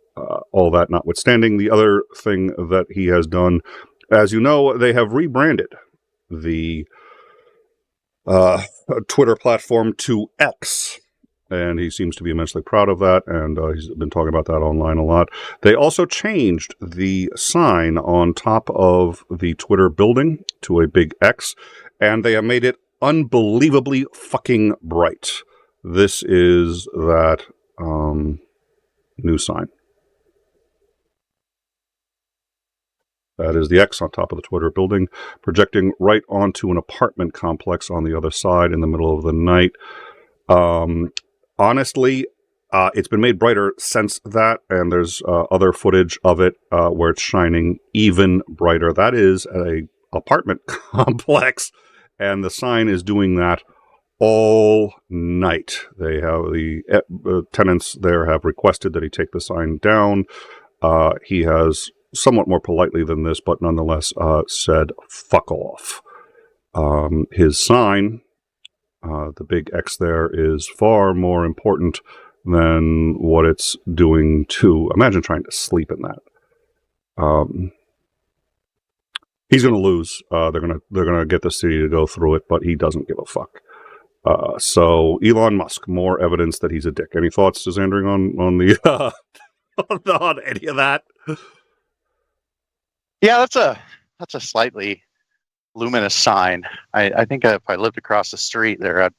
all that notwithstanding, the other thing that he has done, as you know, they have rebranded the Twitter platform to X, and he seems to be immensely proud of that, and he's been talking about that online a lot. They also changed the sign on top of the Twitter building to a big X, and they have made it unbelievably fucking bright. This is that new sign. That is the X on top of the Twitter building, projecting right onto an apartment complex on the other side in the middle of the night. Honestly, it's been made brighter since that, and there's other footage of it where it's shining even brighter. That is an apartment complex, and the sign is doing that all night. They have the tenants there have requested that he take the sign down. He has, somewhat more politely than this, but nonetheless said, "Fuck off." His sign, the big X there, is far more important than what it's doing to, imagine trying to sleep in that. He's going to lose. They're going to get the city to go through it, but he doesn't give a fuck. So Elon Musk, more evidence that he's a dick. Any thoughts, Xandring, on the on any of that? Yeah, that's a slightly luminous sign. I think if I lived across the street there, I'd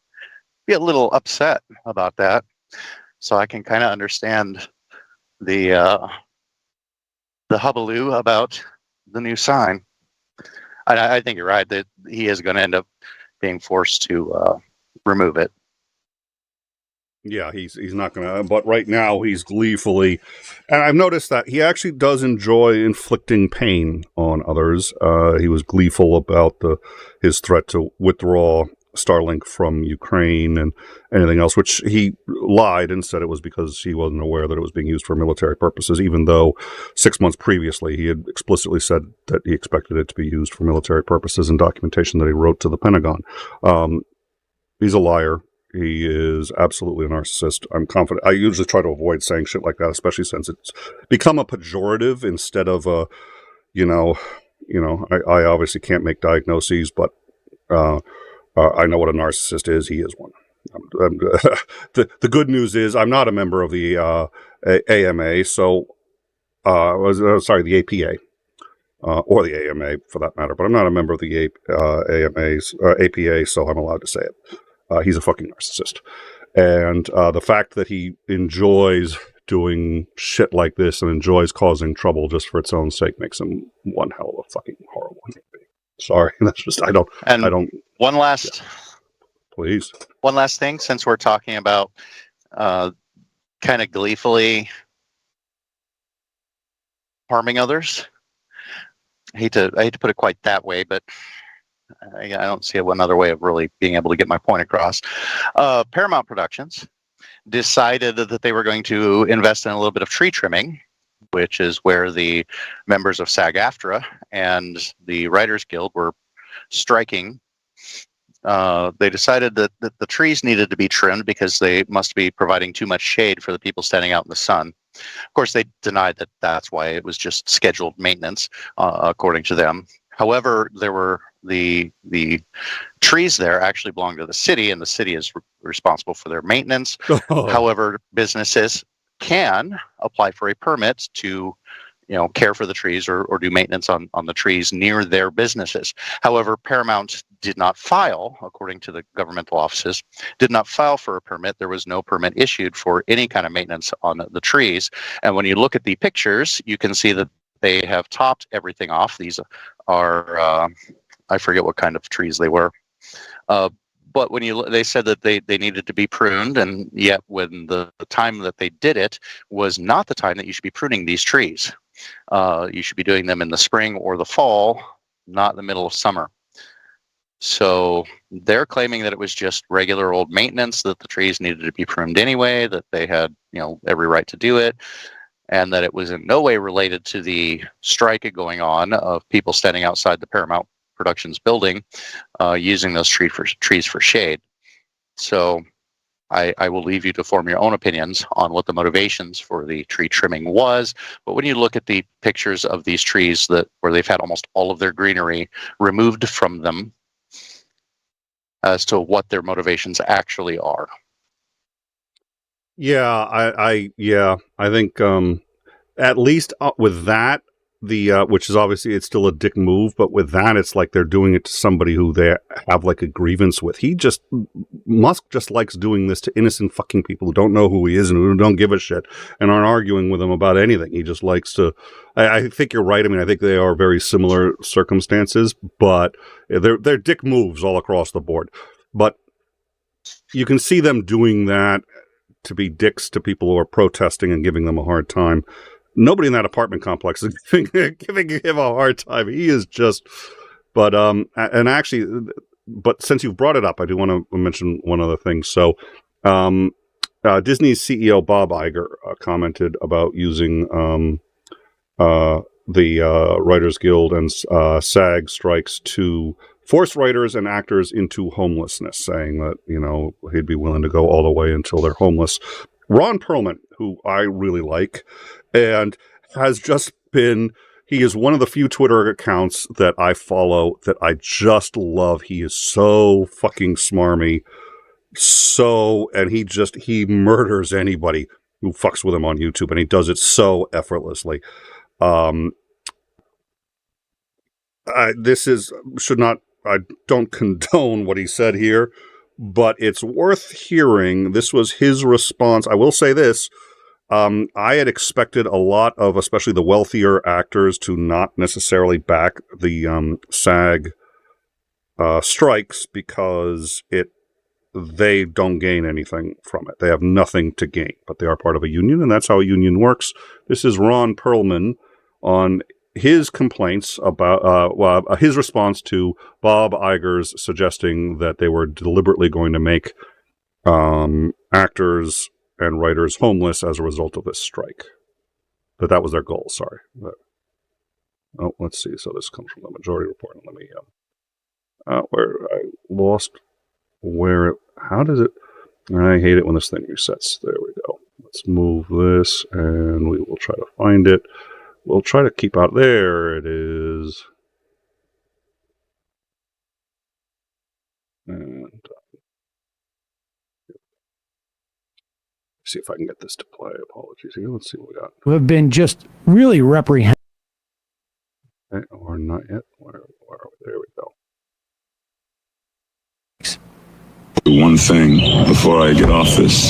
be a little upset about that. So I can kind of understand the hullabaloo about the new sign. I think you're right that he is going to end up being forced to remove it. Yeah, he's not going to, but right now he's gleefully, and I've noticed that he actually does enjoy inflicting pain on others. He was gleeful about his threat to withdraw Starlink from Ukraine and anything else, which he lied and said it was because he wasn't aware that it was being used for military purposes, even though 6 months previously he had explicitly said that he expected it to be used for military purposes in documentation that he wrote to the Pentagon. He's a liar. He is absolutely a narcissist. I'm confident. I usually try to avoid saying shit like that, especially since it's become a pejorative instead of a, I obviously can't make diagnoses, but I know what a narcissist is. He is one. The good news is I'm not a member of the AMA, so the APA. Or the AMA for that matter, but I'm not a member of the APA, so I'm allowed to say it. He's a fucking narcissist. And the fact that he enjoys doing shit like this and enjoys causing trouble just for its own sake makes him one hell of a fucking horrible human being. Sorry, that's just, I don't. One last please. One last thing, since we're talking about kind of gleefully harming others. I hate to put it quite that way, but I don't see one other way of really being able to get my point across. Paramount Productions decided that they were going to invest in a little bit of tree trimming, which is where the members of SAG-AFTRA and the Writers Guild were striking. They decided that the trees needed to be trimmed because they must be providing too much shade for the people standing out in the sun. Of course, they denied that that's why it was just scheduled maintenance, according to them. However, there were the trees there actually belong to the city, and the city is responsible for their maintenance. Oh. However, businesses can apply for a permit to care for the trees or do maintenance on the trees near their businesses. However, Paramount did not file, according to the governmental offices, did not file for a permit. There was no permit issued for any kind of maintenance on the trees. And when you look at the pictures, you can see that they have topped everything off. These are, I forget what kind of trees they were. But when they said that they needed to be pruned, and yet when the time that they did it was not the time that you should be pruning these trees. You should be doing them in the spring or the fall, not in the middle of summer. So they're claiming that it was just regular old maintenance, that the trees needed to be pruned anyway, that they had every right to do it, and that it was in no way related to the strike going on of people standing outside the Paramount Productions building using those trees for shade. So I will leave you to form your own opinions on what the motivations for the tree trimming was. But when you look at the pictures of these trees where they've had almost all of their greenery removed from them, as to what their motivations actually are. Yeah, I think at least with that, which is obviously it's still a dick move, but with that, it's like they're doing it to somebody who they have like a grievance with. Musk just likes doing this to innocent fucking people who don't know who he is and who don't give a shit and aren't arguing with him about anything. He just likes to. I think you're right. I mean, I think they are very similar circumstances, but they're dick moves all across the board. But you can see them doing that to be dicks to people who are protesting and giving them a hard time. Nobody in that apartment complex is giving him a hard time. He is just, but since you've brought it up, I do want to mention one other thing. So, Disney's CEO Bob Iger commented about using the Writers Guild and SAG strikes to force writers and actors into homelessness, saying that he'd be willing to go all the way until they're homeless. Ron Perlman, who I really like, and has just been, he is one of the few Twitter accounts that I follow that I just love. He is so fucking smarmy. And he murders anybody who fucks with him on YouTube, and he does it so effortlessly. I don't condone what he said here, but it's worth hearing. This was his response. I will say this. I had expected a lot of, especially the wealthier actors, to not necessarily back the SAG strikes because they don't gain anything from it. They have nothing to gain, but they are part of a union, and that's how a union works. This is Ron Perlman on his complaints about his response to Bob Iger's suggesting that they were deliberately going to make actors and writers homeless as a result of this strike. That was their goal, sorry. Let's see. So this comes from the Majority Report. Let me, where I lost how does it, I hate it when this thing resets. There we go. Let's move this and we will try to find it. We'll try to keep out, there it is. And see if I can get this to play. Apologies here. Let's see what we got. Who have been just really reprehended. Okay, or not yet. Where are we? There we go. One thing before I get off this.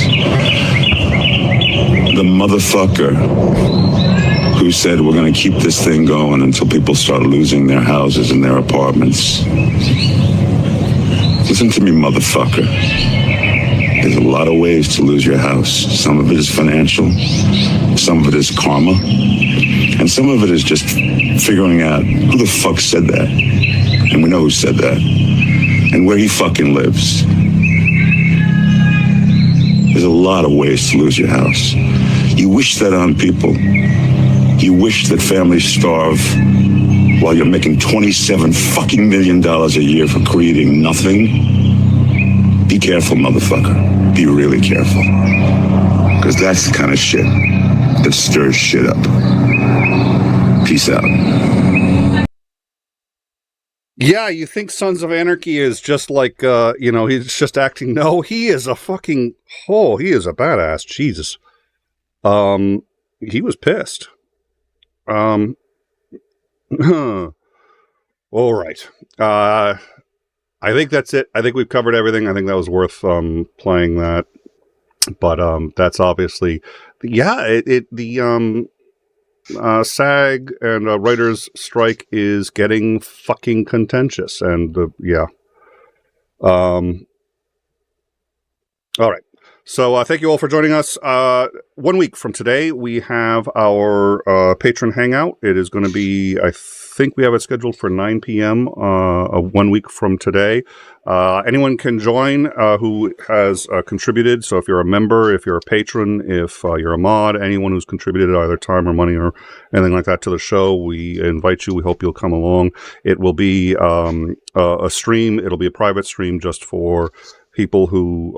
The motherfucker who said we're going to keep this thing going until people start losing their houses and their apartments. Listen to me, motherfucker. There's a lot of ways to lose your house. Some of it is financial, some of it is karma, and some of it is just figuring out who the fuck said that. And we know who said that. And where he fucking lives. There's a lot of ways to lose your house. You wish that on people. You wish that families starve while you're making $27 fucking million a year for creating nothing. Be careful, motherfucker. Be really careful. Because that's the kind of shit that stirs shit up. Peace out. Yeah, you think Sons of Anarchy is just like, he's just acting. No, he is a fucking, he is a badass. Jesus. He was pissed. All right. I think that's it. I think we've covered everything. I think that was worth playing that. But that's obviously, SAG and writers' strike is getting fucking contentious, and all right. So thank you all for joining us. 1 week from today, we have our patron hangout. It is going to be, I think we have it scheduled for 9 p.m. 1 week from today. Anyone can join who has contributed. So if you're a member, if you're a patron, if you're a mod, anyone who's contributed either time or money or anything like that to the show, we invite you. We hope you'll come along. It will be a stream. It'll be a private stream just for people who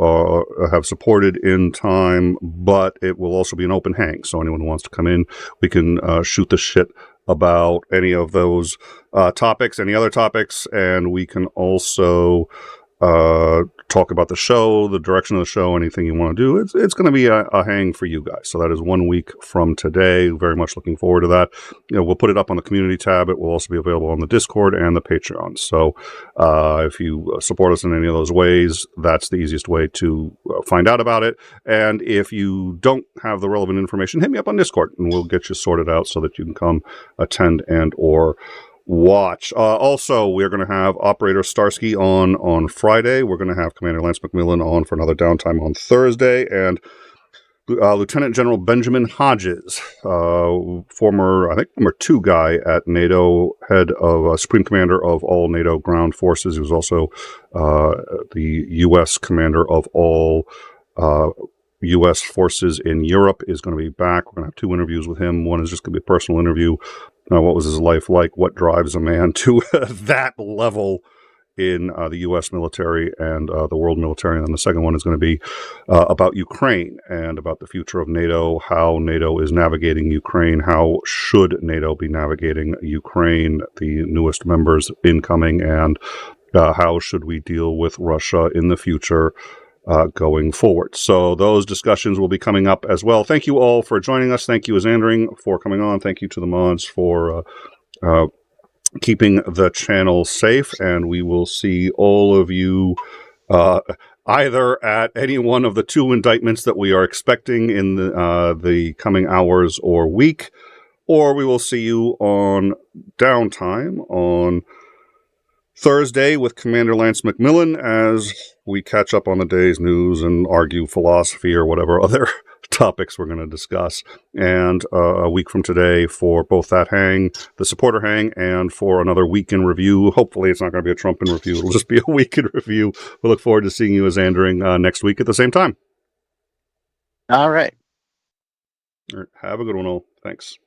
have supported in time, but it will also be an open hang. So anyone who wants to come in, we can shoot the shit about any of those topics, any other topics, and we can also talk about the show, the direction of the show, anything you want to do. It's going to be a hang for you guys. So that is 1 week from today. Very much looking forward to that. We'll put it up on the community tab. It will also be available on the Discord and the Patreon. So if you support us in any of those ways, that's the easiest way to find out about it. And if you don't have the relevant information, hit me up on Discord and we'll get you sorted out so that you can come attend and or watch. Also, we're going to have Operator Starsky on Friday. We're going to have Commander Lance McMillan on for another downtime on Thursday, and Lieutenant General Benjamin Hodges, former, I think, number 2 guy at NATO, head of Supreme Commander of all NATO ground forces. He was also the U.S. commander of all U.S. forces in Europe, is going to be back. We're going to have 2 interviews with him. One is just going to be a personal interview. What was his life like? What drives a man to that level in the U.S. military and the world military? And then the second one is going to be about Ukraine and about the future of NATO, how NATO is navigating Ukraine, how should NATO be navigating Ukraine, the newest members incoming, and how should we deal with Russia in the future going forward. So those discussions will be coming up as well. Thank you all for joining us. Thank you, Xandring, for coming on. Thank you to the mods for keeping the channel safe. And we will see all of you either at any one of the 2 indictments that we are expecting in the coming hours or week, or we will see you on downtime on Thursday with Commander Lance McMillan as we catch up on the day's news and argue philosophy or whatever other topics we're going to discuss. And a week from today for both that hang, the supporter hang, and for another week in review. Hopefully it's not going to be a Trump in review. It'll just be a week in review. We look forward to seeing you as Xandring next week at the same time. All right. Have a good one all. Thanks.